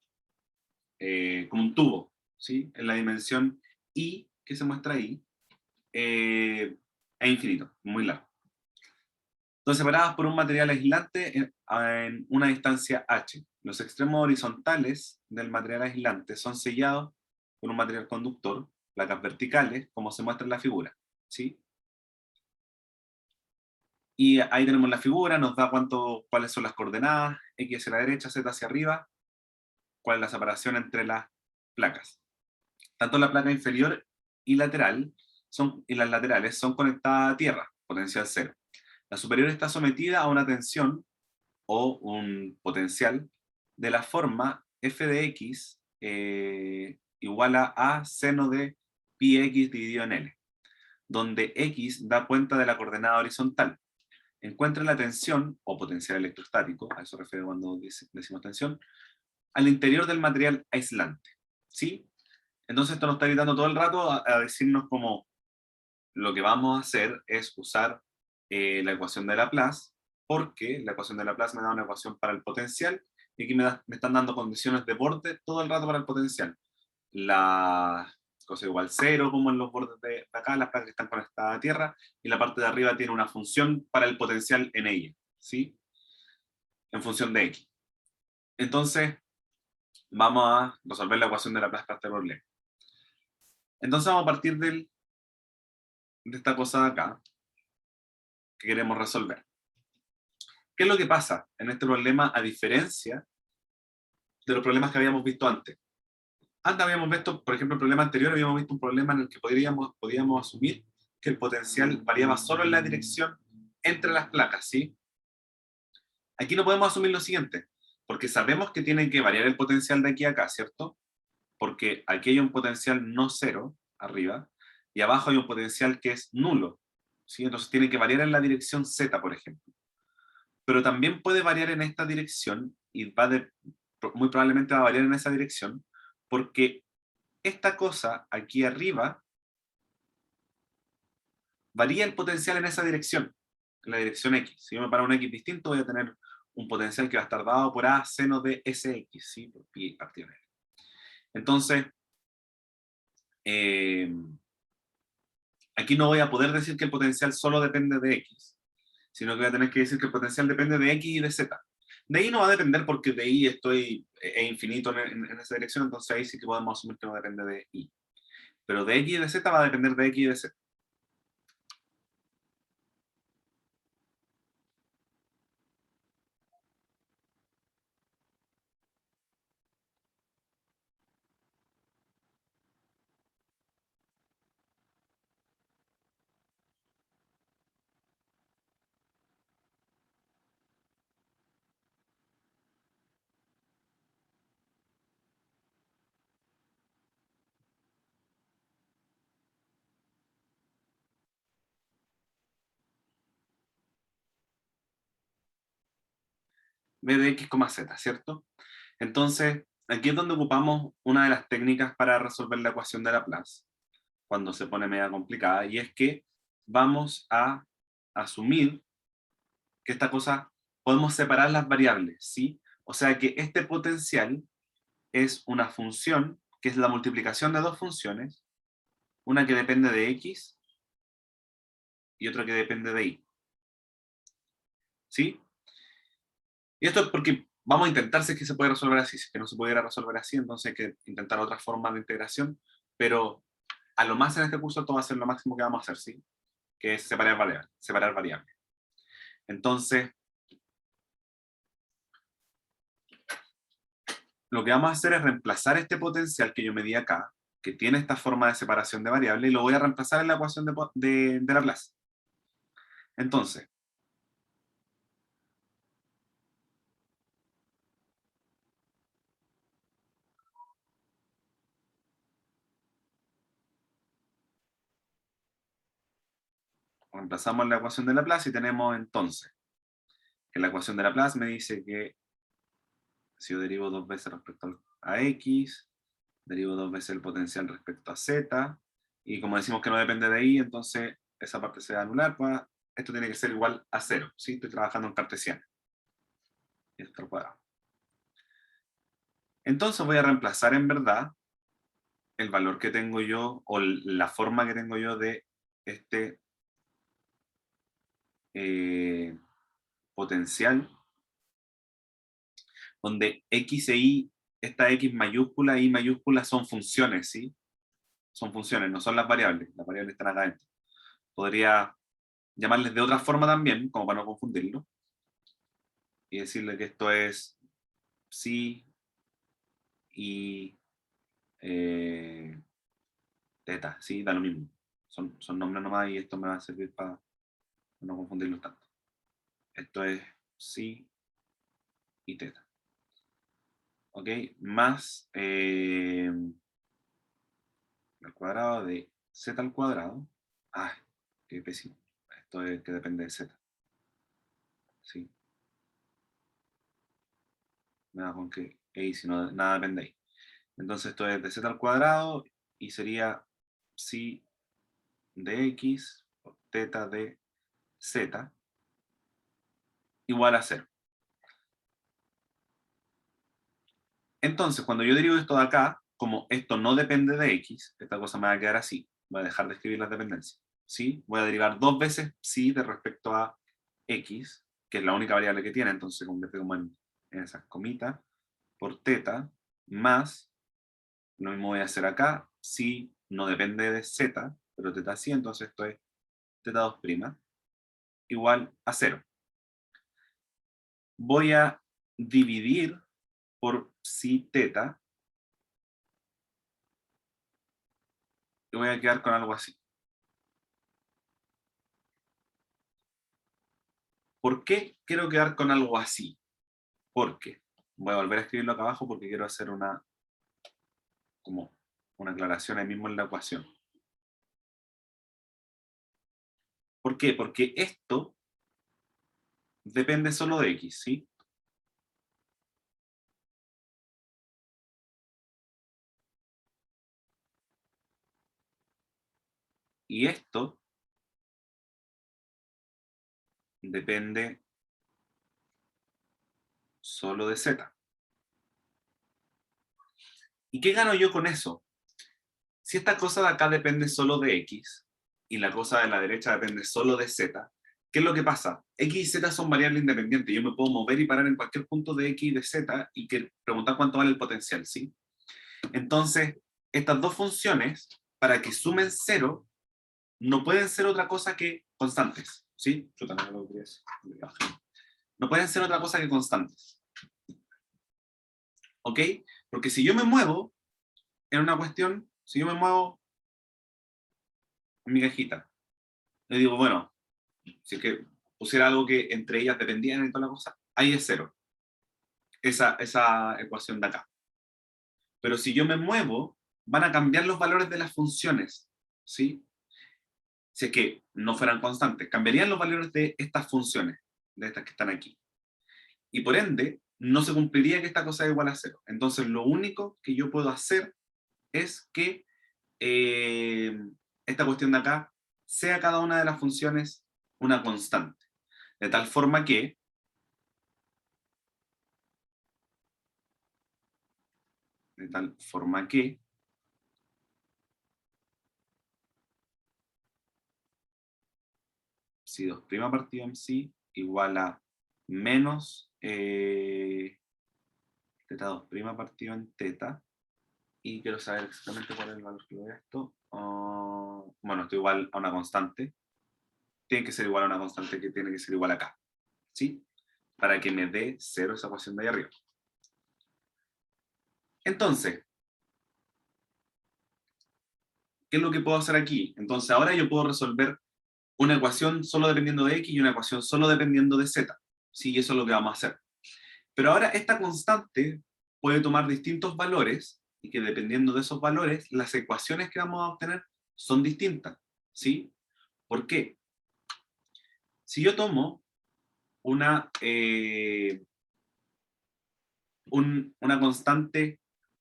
tubo, ¿sí? En la dimensión I, que se muestra ahí, es infinito, muy largo. Entonces, separadas por un material aislante en una distancia h. Los extremos horizontales del material aislante son sellados por un material conductor, placas verticales, como se muestra en la figura, ¿sí? Y ahí tenemos la figura, nos da cuáles son las coordenadas, x hacia la derecha, z hacia arriba, cuál es la separación entre las placas. Tanto la placa inferior y lateral y las laterales son conectadas a tierra, potencial cero. La superior está sometida a una tensión o un potencial de la forma f de x igual a seno de pi x dividido en l, donde x da cuenta de la coordenada horizontal. Encuentra la tensión o potencial electrostático, a eso refiere cuando decimos tensión, al interior del material aislante. ¿Sí? Entonces esto nos está gritando todo el rato a decirnos como lo que vamos a hacer es usar la ecuación de Laplace, porque la ecuación de Laplace me da una ecuación para el potencial, y aquí me están dando condiciones de borde todo el rato para el potencial. La cosa igual cero, como en los bordes de acá, las placas que están conectadas a tierra, y la parte de arriba tiene una función para el potencial en ella, ¿sí? En función de x. Entonces, vamos a resolver la ecuación de Laplace para este problema. Entonces vamos a partir de esta cosa de acá, que queremos resolver. ¿Qué es lo que pasa en este problema a diferencia de los problemas que habíamos visto antes? Antes habíamos visto, por ejemplo, el problema anterior, habíamos visto un problema en el que podíamos asumir que el potencial variaba solo en la dirección entre las placas, ¿sí? Aquí no podemos asumir lo siguiente, porque sabemos que tiene que variar el potencial de aquí a acá, ¿cierto? Porque aquí hay un potencial no cero, arriba, y abajo hay un potencial que es nulo, ¿sí? Entonces tiene que variar en la dirección z, por ejemplo. Pero también puede variar en esta dirección, y muy probablemente va a variar en esa dirección, porque esta cosa aquí arriba varía el potencial en esa dirección, en la dirección x. Si yo me paro un x distinto, voy a tener un potencial que va a estar dado por a seno de sx, ¿sí? Por pi partido n. Entonces, aquí no voy a poder decir que el potencial solo depende de x, sino que voy a tener que decir que el potencial depende de x y de z. De y no va a depender porque de y es infinito en esa dirección, entonces ahí sí que podemos asumir que no depende de y. Pero de x y de z va a depender de x y de z. B de x, z, ¿cierto? Entonces, aquí es donde ocupamos una de las técnicas para resolver la ecuación de Laplace, cuando se pone media complicada, y es que vamos a asumir que esta cosa podemos separar las variables, ¿sí? O sea que este potencial es una función que es la multiplicación de dos funciones, una que depende de x y otra que depende de y. ¿Sí? Y esto es porque vamos a intentar si es que se puede resolver así. Si es que no se pudiera resolver así, entonces hay que intentar otras formas de integración. pero a lo más en este curso esto va a ser lo máximo que vamos a hacer, ¿sí? Que es separar variables. Entonces, lo que vamos a hacer es reemplazar este potencial que yo medí acá, que tiene esta forma de separación de variables, y lo voy a reemplazar en la ecuación de Laplace. Entonces, reemplazamos la ecuación de Laplace y tenemos entonces que la ecuación de Laplace me dice que si yo derivo dos veces respecto a x, derivo dos veces el potencial respecto a z, y como decimos que no depende de y, entonces esa parte se va a anular, pues esto tiene que ser igual a 0, ¿sí? Estoy trabajando en cartesiano. Y esto al cuadrado. Entonces voy a reemplazar en verdad el valor que tengo yo, o la forma que tengo yo de este potencial, donde x e y, esta x mayúscula e y mayúscula son funciones, ¿sí? Son funciones, no son las variables están acá adentro. Podría llamarles de otra forma también, como para no confundirlo, y decirle que esto es psi y teta, ¿sí? Da lo mismo. Son nombres nomás y esto me va a servir para no confundirlos tanto. Esto es psi y teta. ¿Ok? Más al cuadrado de z al cuadrado. Ah, qué pésimo. Esto es que depende de z. ¿Sí? Me da con que y si no, nada depende ahí. Entonces esto es de z al cuadrado y sería psi de x por teta de z igual a 0. Entonces, cuando yo derivo esto de acá, como esto no depende de x, esta cosa me va a quedar así. Voy a dejar de escribir las dependencias. ¿Sí? Voy a derivar dos veces psi de respecto a x, que es la única variable que tiene, entonces se convierte como en esas comitas, por teta, más, lo mismo voy a hacer acá, psi no depende de z, pero teta sí, entonces esto es teta 2' igual a 0. Voy a dividir por psi teta y voy a quedar con algo así. ¿Por qué quiero quedar con algo así? Porque voy a volver a escribirlo acá abajo porque quiero hacer como una aclaración ahí mismo en la ecuación. ¿Por qué? Porque esto depende solo de x, ¿sí? Y esto depende solo de z. ¿Y qué gano yo con eso? Si esta cosa de acá depende solo de x y la cosa de la derecha depende solo de z, ¿qué es lo que pasa? X y z son variables independientes. Yo me puedo mover y parar en cualquier punto de x y de z y preguntar cuánto vale el potencial, ¿sí? Entonces, estas dos funciones, para que sumen 0, no pueden ser otra cosa que constantes, ¿sí? Yo también lo quería decir. No pueden ser otra cosa que constantes. ¿Ok? Porque si yo me muevo en una cuestión, si yo me muevo en mi cajita, le digo, bueno, si es que pusiera algo que entre ellas dependían y toda la cosa, ahí es 0. Esa ecuación de acá. Pero si yo me muevo, van a cambiar los valores de las funciones, ¿sí? Si es que no fueran constantes, cambiarían los valores de estas funciones, de estas que están aquí. Y por ende, no se cumpliría que esta cosa es igual a 0. Entonces, lo único que yo puedo hacer es que esta cuestión de acá sea cada una de las funciones una constante. De tal forma que si 2' partido en sí igual a menos teta 2' partido en teta Y quiero saber exactamente cuál es el valor que le doy a esto. Bueno, esto igual a una constante. Tiene que ser igual a una constante que tiene que ser igual acá. ¿Sí? Para que me dé 0 esa ecuación de ahí arriba. Entonces, ¿qué es lo que puedo hacer aquí? Entonces, ahora yo puedo resolver una ecuación solo dependiendo de x y una ecuación solo dependiendo de z. Sí, eso es lo que vamos a hacer. Pero ahora esta constante puede tomar distintos valores y que dependiendo de esos valores, las ecuaciones que vamos a obtener son distintas. ¿Sí? ¿Por qué? Si yo tomo una, una constante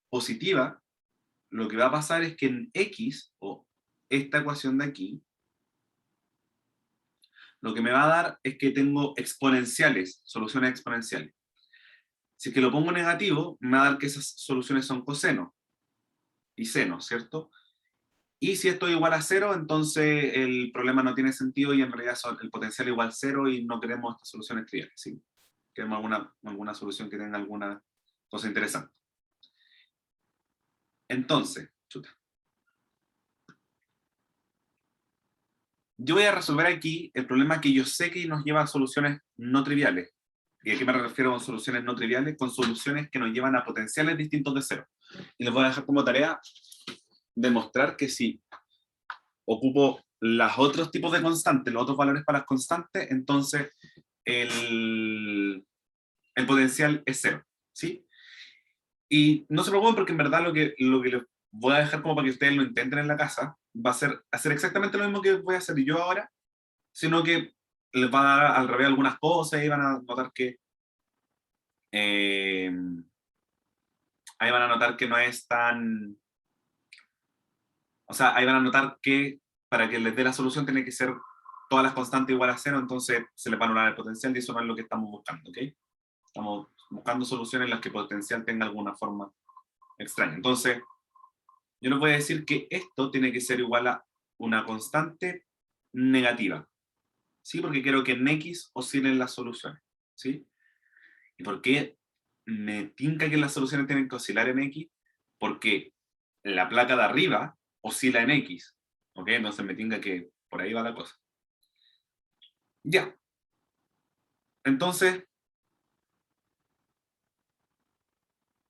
positiva, lo que va a pasar es que en x, o esta ecuación de aquí, lo que me va a dar es que tengo exponenciales, soluciones exponenciales. Si es que lo pongo negativo, me va a dar que esas soluciones son coseno y seno, ¿cierto? Y si esto es igual a 0, entonces el problema no tiene sentido y en realidad el potencial es igual a 0 y no queremos estas soluciones triviales, ¿sí? Queremos alguna solución que tenga alguna cosa interesante. Entonces, chuta. Yo voy a resolver aquí el problema que yo sé que nos lleva a soluciones no triviales. ¿Y a qué me refiero con soluciones no triviales? Con soluciones que nos llevan a potenciales distintos de 0. Y les voy a dejar como tarea demostrar que si ocupo los otros tipos de constantes, los otros valores para las constantes, entonces el potencial es 0. ¿Sí? Y no se preocupen porque en verdad lo que les voy a dejar como para que ustedes lo intenten en la casa va a ser hacer exactamente lo mismo que voy a hacer yo ahora, sino que les va a dar al revés algunas cosas y van a notar que eh, ahí van a notar que no es tan, o sea, ahí van a notar que para que les dé la solución tiene que ser todas las constantes igual a 0, entonces se les va a anular el potencial y eso no es lo que estamos buscando, ¿ok? Estamos buscando soluciones en las que el potencial tenga alguna forma extraña. Entonces, yo les voy a decir que esto tiene que ser igual a una constante negativa, ¿sí? Porque quiero que en X oscilen las soluciones, ¿sí? ¿Y por qué me tinca que las soluciones tienen que oscilar en X? Porque la placa de arriba oscila en X, ¿ok? Entonces me tinca que por ahí va la cosa. Ya. Entonces,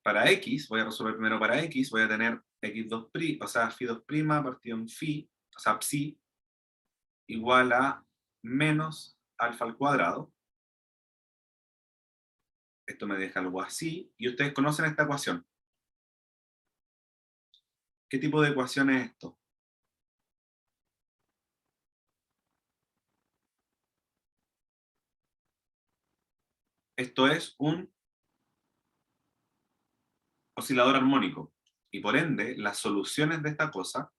para X, voy a resolver primero para X, voy a tener X2', o sea, phi2' partido en phi, o sea, psi, igual a menos alfa al cuadrado. Esto me deja algo así, y ustedes conocen esta ecuación. ¿Qué tipo de ecuación es esto? Esto es un oscilador armónico, y por ende, las soluciones de esta cosa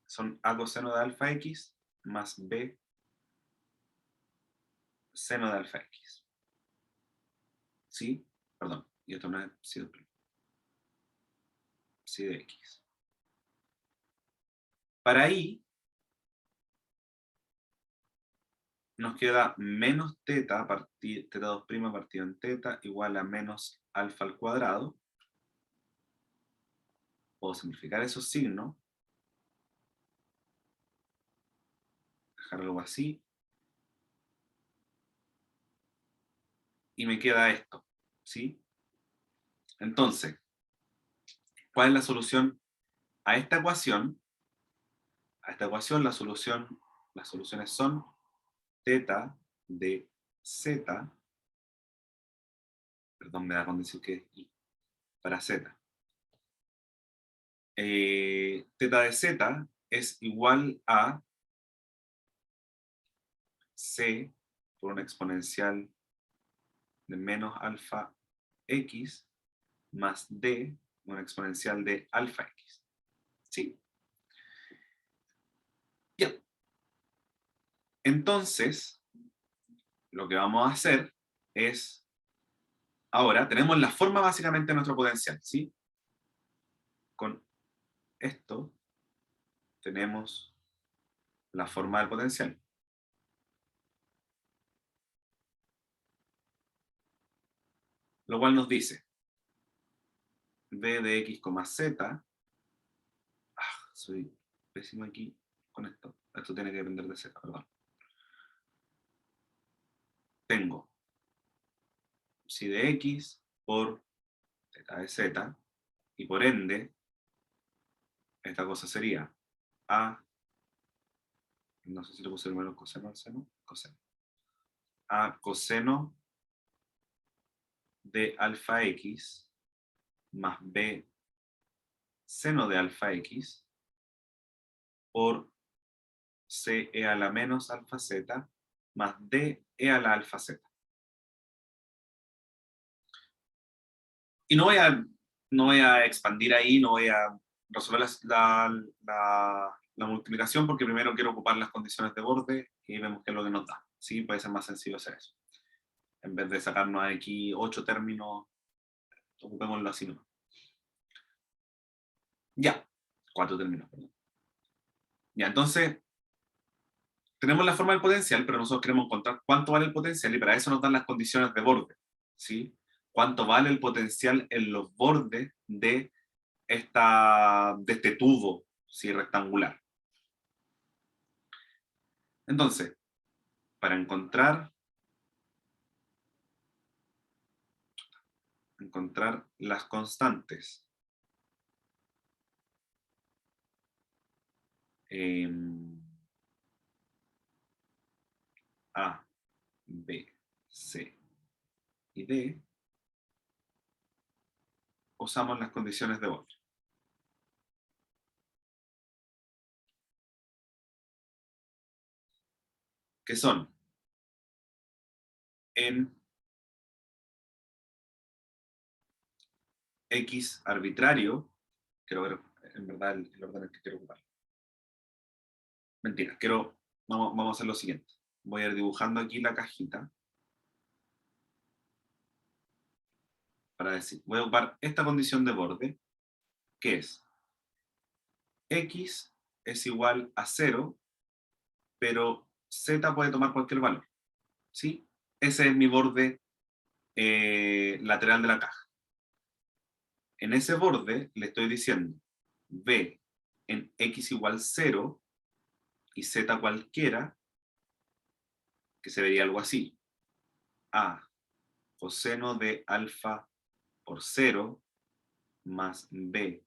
son a coseno de alfa x más b seno de alfa x. ¿Sí? Perdón, y esto no es psi de x. Para ahí, nos queda menos teta, teta 2' partido en teta, igual a menos alfa al cuadrado. Puedo simplificar esos signos, dejar algo así, y me queda esto, ¿sí? Entonces, ¿cuál es la solución a esta ecuación? A esta ecuación las soluciones son teta de z, perdón, me da con decir que es i, para z. Teta de z es igual a c por una exponencial de menos alfa x más d, una exponencial de alfa x. ¿Sí? Ya. Entonces, lo que vamos a hacer es, ahora tenemos la forma básicamente de nuestro potencial, ¿sí? Con esto tenemos la forma del potencial. Lo cual nos dice b de x, z. Soy pésimo aquí con esto. Esto tiene que depender de z, perdón. Tengo psi de x por θ de z, y por ende, esta cosa sería a, no sé si le puse el menos coseno al seno, coseno. A coseno de alfa x más b seno de alfa x por c e a la menos alfa z más d e a la alfa z. Y no voy a expandir ahí, no voy a resolver la multiplicación, porque primero quiero ocupar las condiciones de borde y vemos qué es lo que nos da. ¿Sí? Puede ser más sencillo hacer eso. En vez de sacarnos aquí 8 términos, ocupémoslo así, ¿no? Ya, 4 términos, perdón. Ya, entonces, tenemos la forma del potencial, pero nosotros queremos encontrar cuánto vale el potencial, y para eso nos dan las condiciones de borde. ¿Sí? Cuánto vale el potencial en los bordes de este tubo, ¿sí? Rectangular. Entonces, para encontrar las constantes A, B, C y D, usamos las condiciones de borde. Que son en X arbitrario, quiero ver en verdad el orden que quiero ocupar. Mentira, vamos a hacer lo siguiente. Voy a ir dibujando aquí la cajita. Para decir, voy a ocupar esta condición de borde, que es X es igual a 0, pero Z puede tomar cualquier valor. ¿Sí? Ese es mi borde lateral de la caja. En ese borde le estoy diciendo B en X igual 0 y Z cualquiera, que se vería algo así. A coseno de alfa por 0 más B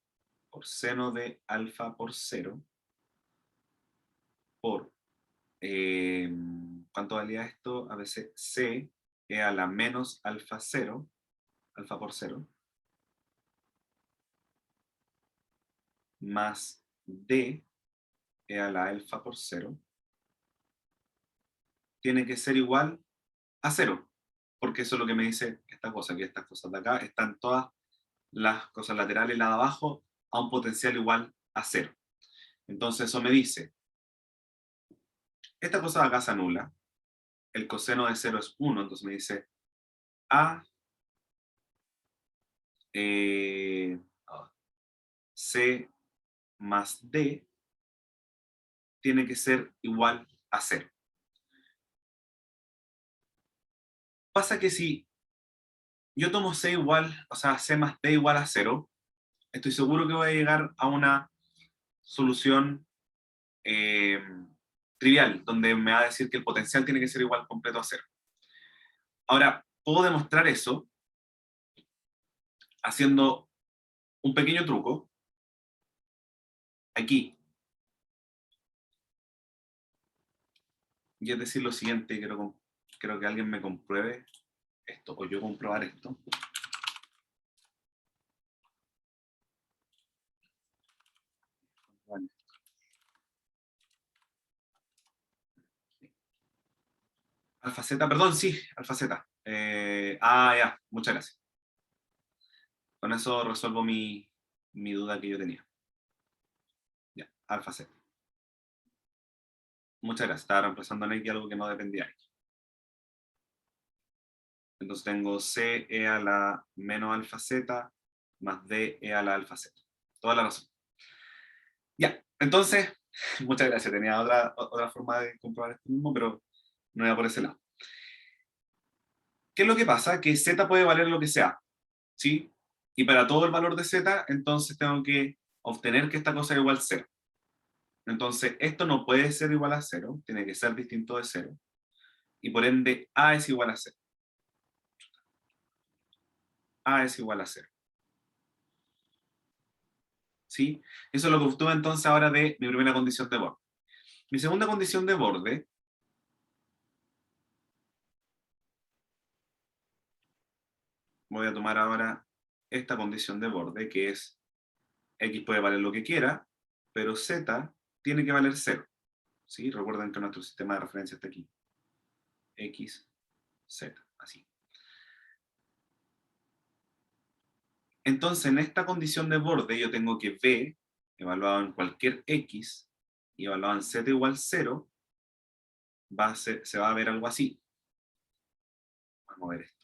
por seno de alfa por 0 por, ¿cuánto valía esto? A veces C e a la menos alfa 0, alfa por 0, más D e a la alfa por 0, tiene que ser igual a 0, porque eso es lo que me dice esta cosa, que estas cosas de acá están todas las cosas laterales y las de abajo a un potencial igual a 0. Entonces eso me dice, esta cosa de acá se anula, el coseno de 0 es 1, entonces me dice A C más D tiene que ser igual a 0. Pasa que si yo tomo C igual, o sea, C más D igual a 0, estoy seguro que voy a llegar a una solución trivial, donde me va a decir que el potencial tiene que ser igual completo a 0. Ahora, puedo demostrar eso haciendo un pequeño truco. Aquí. Y es decir lo siguiente, quiero que alguien me compruebe esto, o yo comprobar esto. Vale. Alfa Z, perdón, sí, alfa Z. Ya, muchas gracias. Con eso resuelvo mi duda que yo tenía. Ya, alfa Z. Muchas gracias. Estaba reemplazando en X algo que no dependía de X. Entonces tengo C e a la menos alfa Z más D e a la alfa Z. Toda la razón. Ya, entonces, muchas gracias. Tenía otra forma de comprobar esto mismo, pero no iba por ese lado. ¿Qué es lo que pasa? Que z puede valer lo que sea, ¿sí? Y para todo el valor de z, entonces tengo que obtener que esta cosa es igual a 0. Entonces, esto no puede ser igual a 0, tiene que ser distinto de 0. Y por ende, a es igual a 0. A es igual a 0. ¿Sí? Eso es lo que obtuve entonces ahora de mi primera condición de borde. Mi segunda condición de borde voy a tomar ahora esta condición de borde, que es x puede valer lo que quiera, pero z tiene que valer 0. ¿Sí? Recuerden que nuestro sistema de referencia está aquí. X, Z, así. Entonces, en esta condición de borde, yo tengo que b, evaluado en cualquier x, y evaluado en z igual 0, se va a ver algo así. Vamos a ver esto.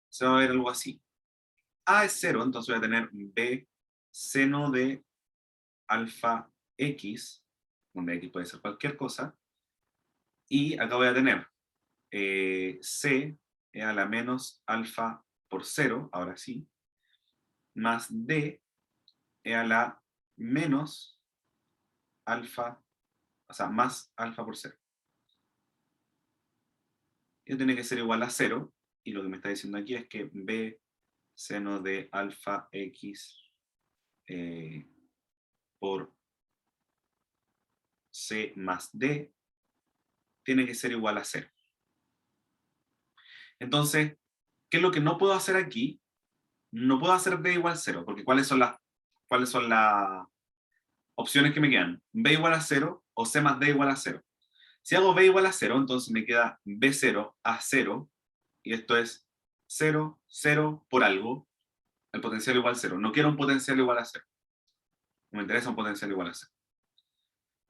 Se va a ver algo así. A es 0, entonces voy a tener b seno de alfa x, donde x puede ser cualquier cosa, y acá voy a tener c a la menos alfa por 0, ahora sí, más d a la menos alfa, o sea, más alfa por 0. Esto tiene que ser igual a 0, y lo que me está diciendo aquí es que b seno de alfa x por c más d tiene que ser igual a 0. Entonces, ¿qué es lo que no puedo hacer aquí? No puedo hacer b igual a 0, porque ¿cuáles son las opciones que me quedan? B igual a 0 o c más d igual a 0. Si hago b igual a 0, entonces me queda b0 a 0, y esto es 0, 0 por algo, el potencial igual a 0. No quiero un potencial igual a 0. No me interesa un potencial igual a 0.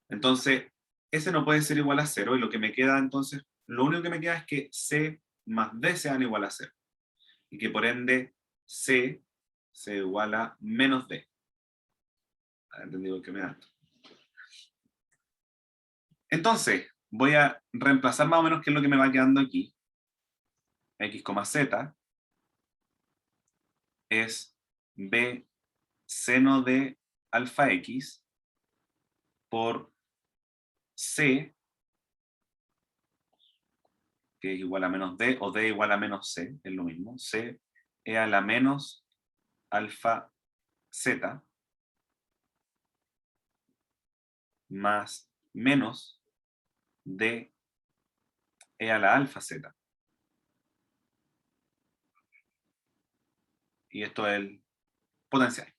Entonces, ese no puede ser igual a 0, y lo que me queda entonces, lo único que me queda es que c más d sean igual a 0. Y que por ende c se iguala a menos d. ¿Han entendido que me da? Entonces, voy a reemplazar más o menos qué es lo que me va quedando aquí. X, z es b seno de alfa x por c, que es igual a menos d, o d igual a menos c, es lo mismo. C es a la menos alfa z más menos d e a la alfa z. Y esto es el potencial.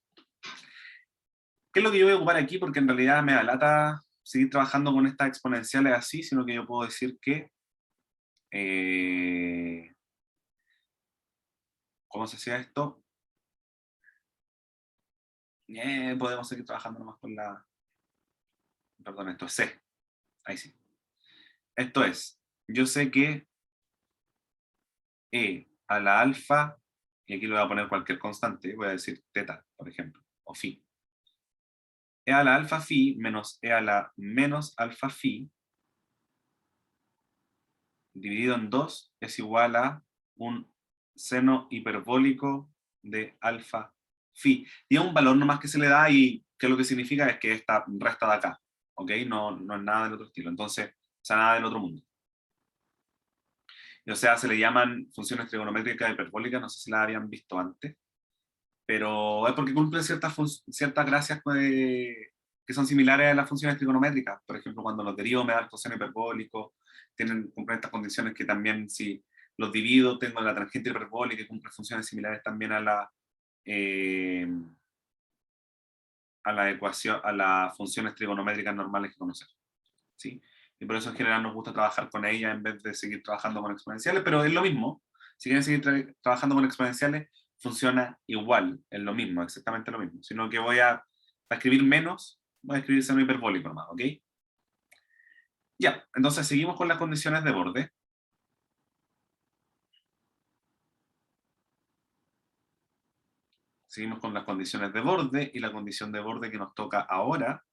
¿Qué es lo que yo voy a ocupar aquí? Porque en realidad me da lata seguir trabajando con estas exponenciales así, sino que yo puedo decir que ¿cómo se hacía esto? Podemos seguir trabajando nomás con la... Perdón, esto es C. Ahí sí. Esto es, yo sé que E a la alfa, y aquí le voy a poner cualquier constante, voy a decir teta, por ejemplo, o phi. E a la alfa phi menos E a la menos alfa phi dividido en 2 es igual a un seno hiperbólico de alfa phi. Y es un valor nomás que se le da, y que lo que significa es que esta resta de acá, ¿ok? No es nada del otro estilo, entonces, o sea, nada del otro mundo. Y, o sea, se le llaman funciones trigonométricas hiperbólicas, no sé si las habían visto antes, pero es porque cumplen ciertas gracias que son similares a las funciones trigonométricas. Por ejemplo, cuando los derivo me da el coseno hiperbólico, cumplen estas condiciones que también si los divido tengo la tangente hiperbólica, que cumple funciones similares también a la ecuación, a las funciones trigonométricas normales que conocemos, ¿sí? Y por eso en general nos gusta trabajar con ellas en vez de seguir trabajando con exponenciales, pero es lo mismo. Si quieren seguir trabajando con exponenciales, funciona igual, es lo mismo, exactamente lo mismo. Sino que para escribir menos, voy a escribir seno hiperbólico nomás, ¿ok? Ya, entonces seguimos con las condiciones de borde. Seguimos con las condiciones de borde, y la condición de borde que nos toca ahora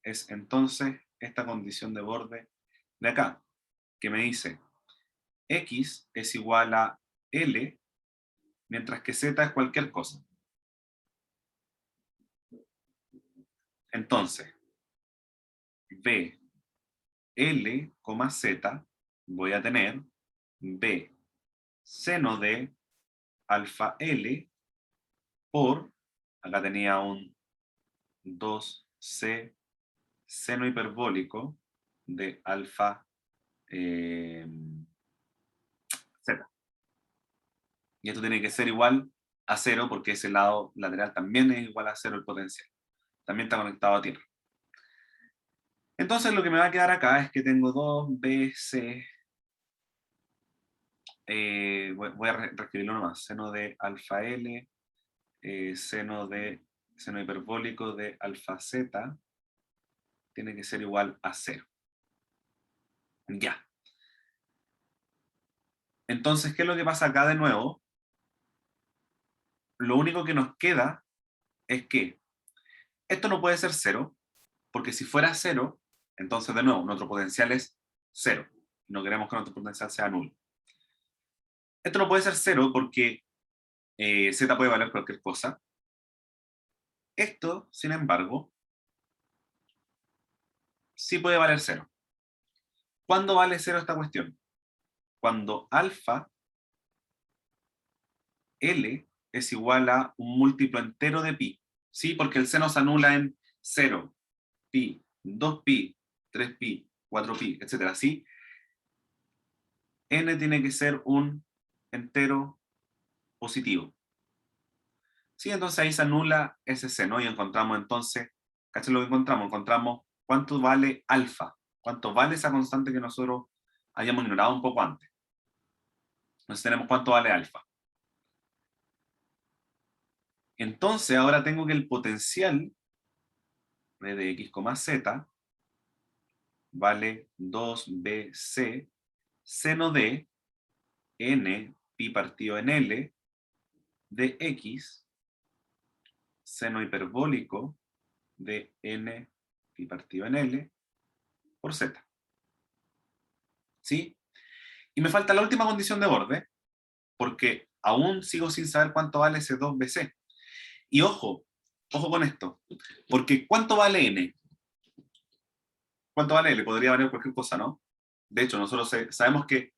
es entonces esta condición de borde de acá, que me dice x es igual a L, mientras que z es cualquier cosa. Entonces, B, L, Z, voy a tener B seno de alfa L por, acá tenía un 2C seno hiperbólico de alfa Z. Y esto tiene que ser igual a 0 porque ese lado lateral también es igual a 0 el potencial. También está conectado a tierra. Entonces lo que me va a quedar acá es que tengo 2BC. Voy a reescribirlo nomás. Seno de alfa L, seno hiperbólico de alfa Z, tiene que ser igual a 0. Ya. Entonces, ¿qué es lo que pasa acá de nuevo? Lo único que nos queda es que esto no puede ser 0, porque si fuera 0, entonces de nuevo, nuestro potencial es 0. No queremos que nuestro potencial sea nulo. Esto no puede ser 0 porque Z puede valer cualquier cosa. Esto, sin embargo, sí puede valer 0. ¿Cuándo vale 0 esta cuestión? Cuando alfa L es igual a un múltiplo entero de pi. ¿Sí? Porque el seno se anula en 0, pi, 2pi, 3pi, 4pi, etc. ¿Sí? N tiene que ser un entero positivo. ¿Sí? Entonces ahí se anula ese seno y encontramos entonces, ¿cachai lo que encontramos? Encontramos cuánto vale alfa, cuánto vale esa constante que nosotros hayamos ignorado un poco antes. Entonces tenemos cuánto vale alfa. Entonces ahora tengo que el potencial de x, z vale 2bc seno de n pi partido en L de x seno hiperbólico de n pi partido en L por z. ¿Sí? Y me falta la última condición de borde, porque aún sigo sin saber cuánto vale ese 2bc. Y ojo con esto, porque ¿cuánto vale n? ¿Cuánto vale L? Podría valer cualquier cosa, ¿no? De hecho, nosotros sabemos que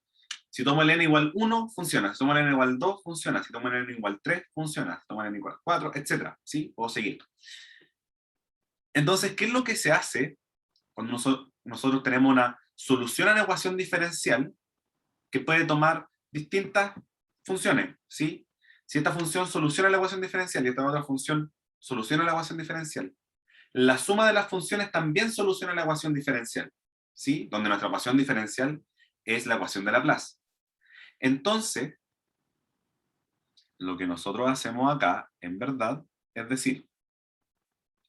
si tomo el n igual 1, funciona. Si tomo el n igual 2, funciona. Si tomo el n igual 3, funciona. Si tomo el n igual 4, etc. ¿Sí? Puedo seguir. Entonces, ¿qué es lo que se hace cuando nosotros tenemos una solución a la ecuación diferencial que puede tomar distintas funciones? ¿Sí? Si esta función soluciona la ecuación diferencial y esta otra función soluciona la ecuación diferencial, la suma de las funciones también soluciona la ecuación diferencial, ¿sí? Donde nuestra ecuación diferencial es la ecuación de Laplace. Entonces, lo que nosotros hacemos acá, en verdad, es decir,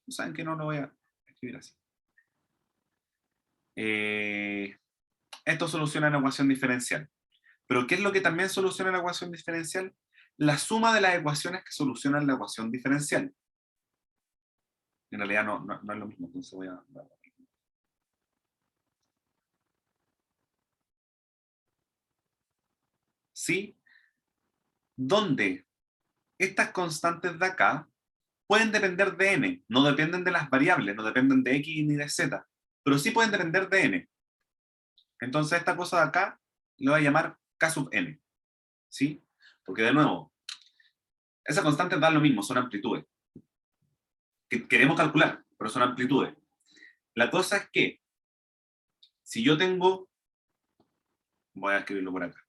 ¿saben qué? No lo voy a escribir así. Esto soluciona la ecuación diferencial. ¿Pero qué es lo que también soluciona la ecuación diferencial? La suma de las ecuaciones que solucionan la ecuación diferencial. En realidad no es lo mismo, entonces voy a... ¿Sí? Donde estas constantes de acá pueden depender de n, no dependen de las variables, no dependen de x ni de z, pero sí pueden depender de n. Entonces esta cosa de acá lo voy a llamar k sub n, ¿sí? Porque de nuevo, esas constantes dan lo mismo, son amplitudes. Que queremos calcular, pero son amplitudes. La cosa es que, si yo tengo, voy a escribirlo por acá,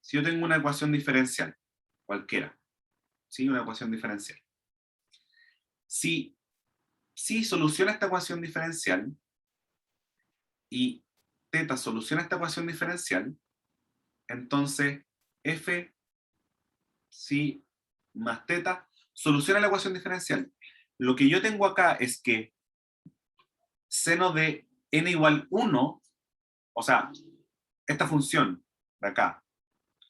si yo tengo una ecuación diferencial, cualquiera, ¿sí? Una ecuación diferencial. Si soluciona esta ecuación diferencial, y θ soluciona esta ecuación diferencial, entonces f si más θ soluciona la ecuación diferencial. Lo que yo tengo acá es que seno de n igual 1, o sea, esta función de acá,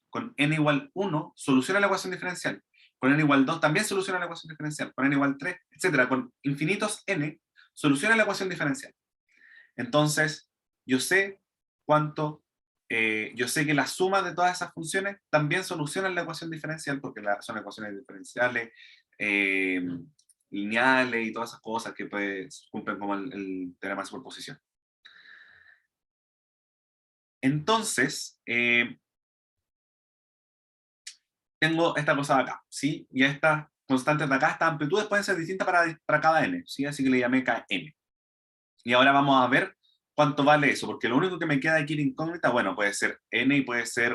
con n igual 1, soluciona la ecuación diferencial. Con n igual 2 también soluciona la ecuación diferencial. Con n igual 3, etc. Con infinitos n, soluciona la ecuación diferencial. Entonces, yo sé cuánto, yo sé que la suma de todas esas funciones también solucionan la ecuación diferencial, porque son ecuaciones diferenciales, lineales y todas esas cosas que pues, cumplen como el teorema de superposición. Entonces, tengo esta cosa de acá, ¿sí? Y estas constantes de acá, estas amplitudes pueden ser distintas para cada n, ¿sí? Así que le llamé kn. Y ahora vamos a ver cuánto vale eso, porque lo único que me queda aquí de incógnita, bueno, puede ser n y puede ser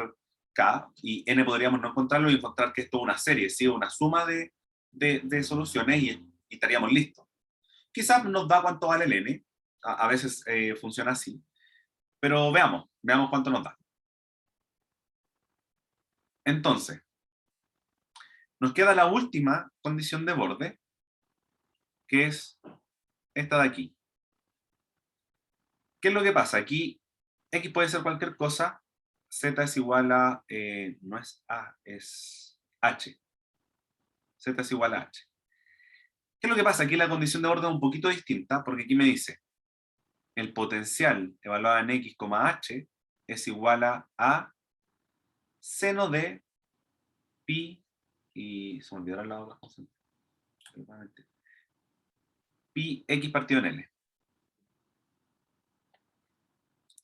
k, y n podríamos no encontrarlo y encontrar que esto es una serie, ¿sí? Una suma de soluciones y estaríamos listos. Quizás nos da cuánto vale el n, a veces funciona así, pero veamos cuánto nos da. Entonces, nos queda la última condición de borde, que es esta de aquí. ¿Qué es lo que pasa? Aquí x puede ser cualquier cosa, z es igual a, no es a, es h. Z es igual a h. ¿Qué es lo que pasa? Aquí la condición de borde es un poquito distinta, porque aquí me dice, el potencial evaluado en x, h es igual a seno de pi, y se me olvidaron las cosas, pi x partido en L.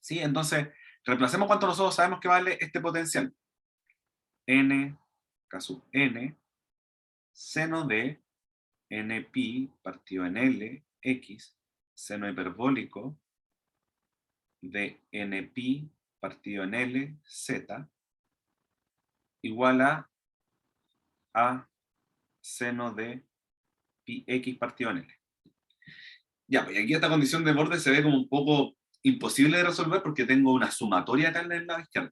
¿Sí? Entonces, reemplacemos cuánto nosotros sabemos que vale este potencial. N, caso n, seno de n pi partido en L, x, seno hiperbólico de n pi partido en L, z, igual a seno de pi x partido en L. Ya, pues aquí esta condición de borde se ve como un poco imposible de resolver porque tengo una sumatoria acá en el lado izquierdo.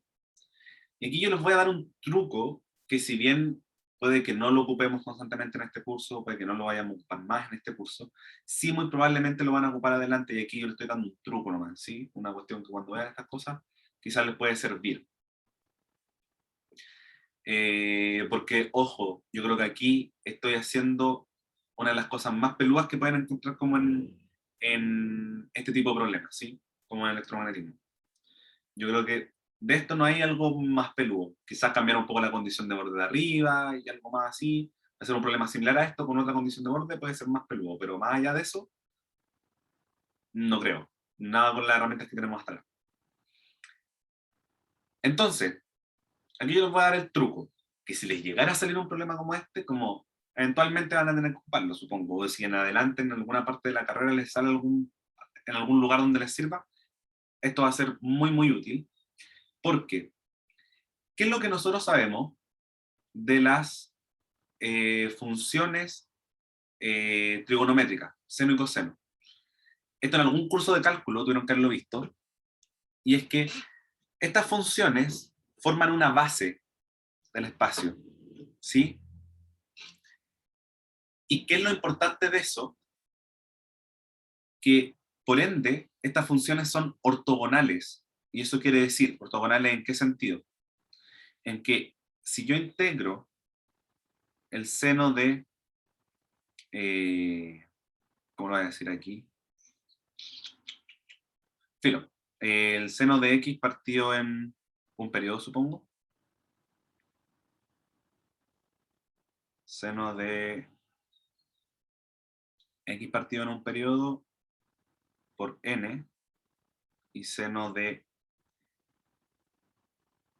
Y aquí yo les voy a dar un truco que, si bien puede que no lo ocupemos constantemente en este curso, puede que no lo vayamos a ocupar más en este curso, sí muy probablemente lo van a ocupar adelante, y aquí yo les estoy dando un truco nomás, ¿sí? Una cuestión que cuando vean estas cosas quizás les puede servir. Porque, ojo, yo creo que aquí estoy haciendo una de las cosas más peludas que pueden encontrar como en este tipo de problemas, ¿sí? Como en electromagnetismo. Yo creo que de esto no hay algo más peludo. Quizás cambiar un poco la condición de borde de arriba y algo más así. Hacer un problema similar a esto con otra condición de borde puede ser más peludo, pero más allá de eso, no creo. Nada con las herramientas que tenemos hasta ahora. Entonces, aquí yo les voy a dar el truco, que si les llegara a salir un problema como este, como eventualmente van a tener que ocuparlo, supongo, o si en adelante en alguna parte de la carrera les sale en algún lugar donde les sirva, esto va a ser muy, muy útil, porque ¿qué es lo que nosotros sabemos de las funciones trigonométricas, seno y coseno? Esto en algún curso de cálculo tuvieron que haberlo visto, y es que estas funciones forman una base del espacio, ¿sí? ¿Y qué es lo importante de eso? Que, por ende, estas funciones son ortogonales. ¿Y eso quiere decir? ¿Ortogonales en qué sentido? En que si yo integro el seno de, ¿cómo lo voy a decir aquí? Filo, el seno de x partido en un periodo, supongo. Seno de x partido en un periodo por n, y seno de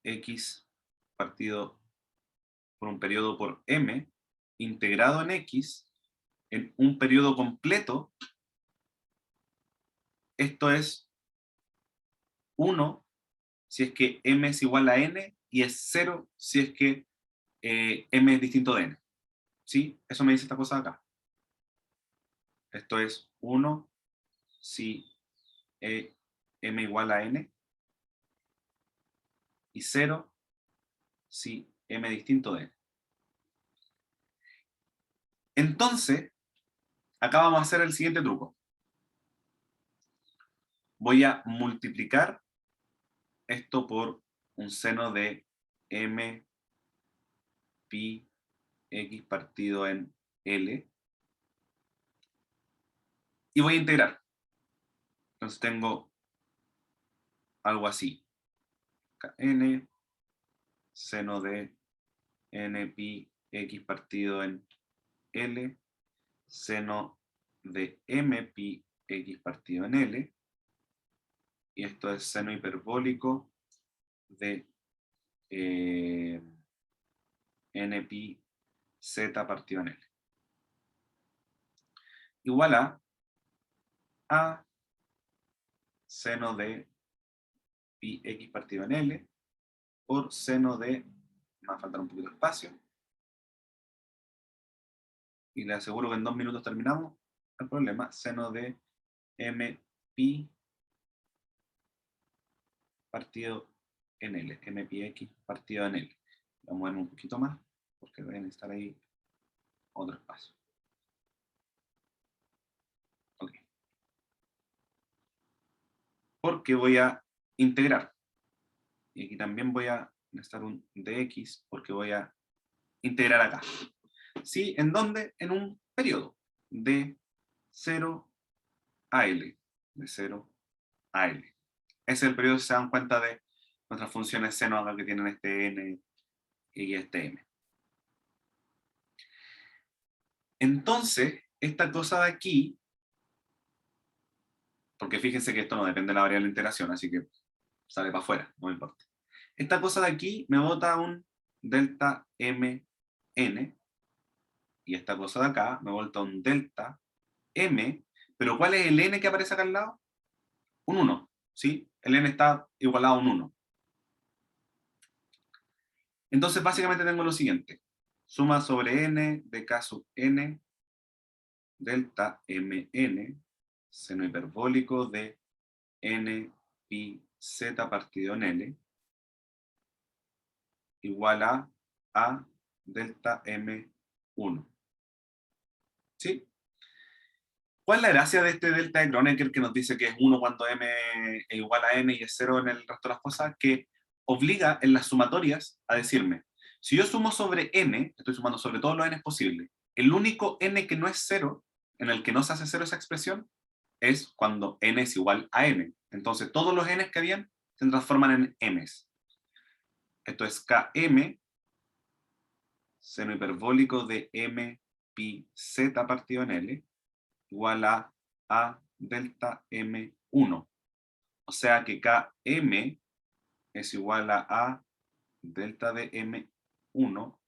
x partido por un periodo por m, integrado en x, en un periodo completo. Esto es 1 si es que m es igual a n, y es 0 si es que m es distinto de n. ¿Sí? Eso me dice esta cosa de acá. Esto es 1 si m igual a n, y 0 si m distinto de n. Entonces, acá vamos a hacer el siguiente truco. Voy a multiplicar esto por un seno de m pi x partido en L, y voy a integrar. Entonces tengo algo así. Kn, seno de n pi x partido en L, seno de m pi x partido en L, y esto es seno hiperbólico de n pi z partido en L. Igual a seno de pi x partido en L por seno de, me va a faltar un poquito de espacio, y le aseguro que en 2 minutos terminamos el problema, seno de m pi partido en L, m pi x partido en L. Vamos a ver un poquito más, porque deben estar ahí otro espacio. Ok. Porque voy a integrar. Y aquí también voy a necesitar un dx, porque voy a integrar acá. ¿Sí? ¿En dónde? En un periodo de 0 a L. De 0 a L. Ese es el periodo, si se dan cuenta, de nuestras funciones seno acá que tienen este n y este m. Entonces, esta cosa de aquí, porque fíjense que esto no depende de la variable de integración, así que sale para afuera, no me importa. Esta cosa de aquí me bota un delta mn, y esta cosa de acá me bota un delta m, pero ¿cuál es el n que aparece acá al lado? Un 1, ¿sí? El n está igualado a un 1. Entonces básicamente tengo lo siguiente. Suma sobre n de k sub n delta mn, seno hiperbólico de n pi z partido en L, igual a delta m1. ¿Sí? ¿Cuál es la gracia de este delta de Kronecker que nos dice que es 1 cuando m es igual a n y es 0 en el resto de las cosas? Que obliga en las sumatorias a decirme, si yo sumo sobre n, estoy sumando sobre todos los n posibles, el único n que no es 0, en el que no se hace 0 esa expresión, es cuando n es igual a n. Entonces todos los n que habían se transforman en m's. Esto es km, seno hiperbólico de m pi z partido en L, igual a delta m1. O sea que km es igual a delta de m1,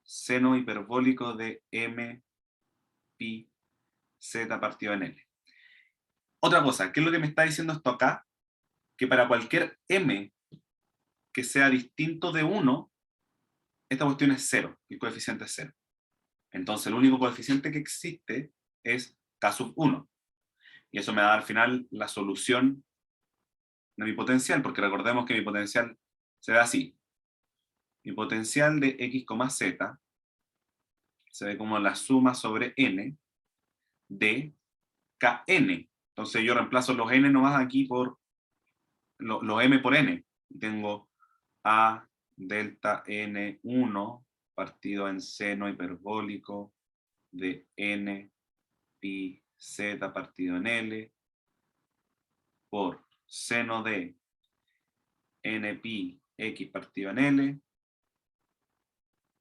seno hiperbólico de m pi z partido en L. Otra cosa, ¿qué es lo que me está diciendo esto acá? Que para cualquier m que sea distinto de 1, esta cuestión es 0, el coeficiente es 0. Entonces el único coeficiente que existe es k sub 1. Y eso me da al final la solución de mi potencial, porque recordemos que mi potencial se ve así. Mi potencial de x, z se ve como la suma sobre n de kn. Entonces yo reemplazo los n nomás aquí por los m por n. Tengo a delta n1 partido en seno hiperbólico de n pi z partido en L por seno de n pi x partido en L,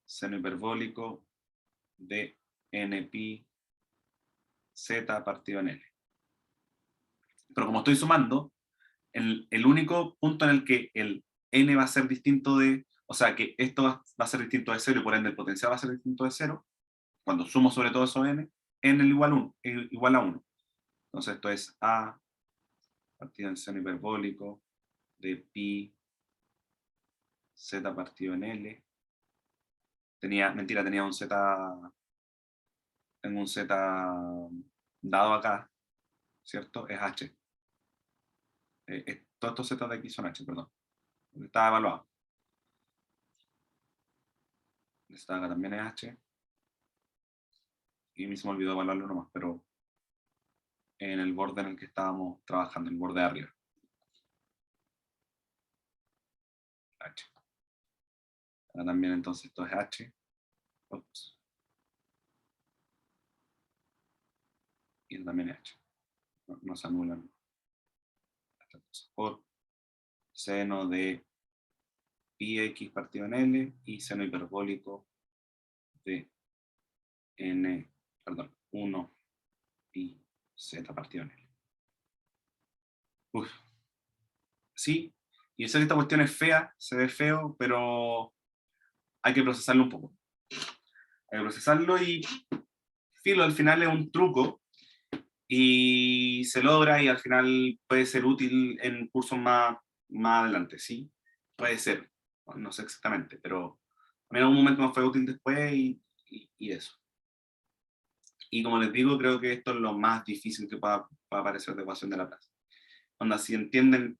seno hiperbólico de n pi z partido en L. Pero como estoy sumando, el único punto en el que el n va a ser distinto de, o sea, que esto va a ser distinto de 0 y por ende el potencial va a ser distinto de 0, cuando sumo sobre todo eso n igual a 1. Entonces esto es a partido en seno hiperbólico de pi z partido en L. Tenía un z, tengo un z dado acá, ¿cierto? Es h. Todos estos z de aquí son h, perdón. Está evaluado. Esta acá también es h. Y a mí se me olvidó evaluarlo nomás, pero en el borde en el que estábamos trabajando, el borde de arriba. H. Acá también entonces esto es h. Ups. Y esto también es h. No se anulan. Por seno de pi x partido en L y seno hiperbólico de n, perdón, 1 pi z partido en L. Uf. Sí, y yo sé que esta cuestión es fea, se ve feo, pero hay que procesarlo un poco. Hay que procesarlo y filo, al final es un truco y se logra y al final puede ser útil en cursos más adelante, ¿sí? Puede ser, no sé exactamente, pero a mí en algún momento me fue útil después y eso. Y como les digo, creo que esto es lo más difícil que pueda aparecer de ecuación de Laplace. Cuando si entienden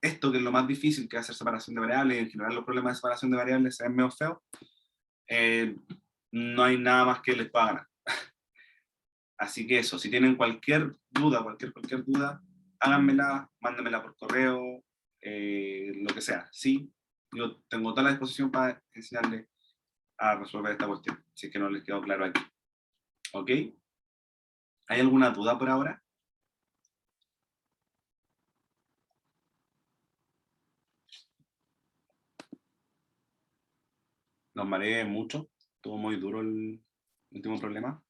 esto, que es lo más difícil, que es hacer separación de variables, y en general los problemas de separación de variables se ven medio feos, no hay nada más que les pueda ganar. Así que eso, si tienen cualquier duda, cualquier duda, háganmela, mándenmela por correo, lo que sea, ¿sí? Yo tengo toda la disposición para enseñarles a resolver esta cuestión, si es que no les quedó claro aquí. ¿Ok? ¿Hay alguna duda por ahora? Los mareé mucho, estuvo muy duro el último problema.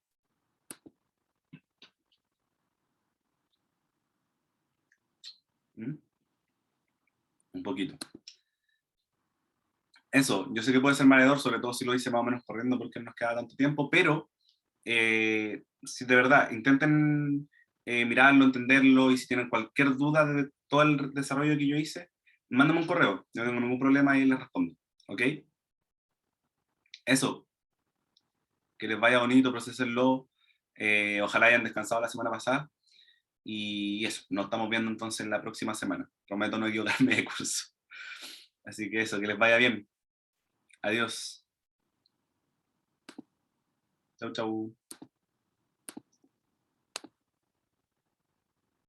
¿Mm? Un poquito. Eso, yo sé que puede ser mareador, sobre todo si lo hice más o menos corriendo porque no nos queda tanto tiempo, pero si de verdad intenten mirarlo, entenderlo, y si tienen cualquier duda de todo el desarrollo que yo hice, mándenme un correo, no tengo ningún problema y les respondo, ¿ok? Eso, que les vaya bonito, procesenlo, ojalá hayan descansado la semana pasada, y eso, nos estamos viendo entonces la próxima semana, prometo no equivocarme de curso. Así que eso, que les vaya bien. Adiós. Chau, chau.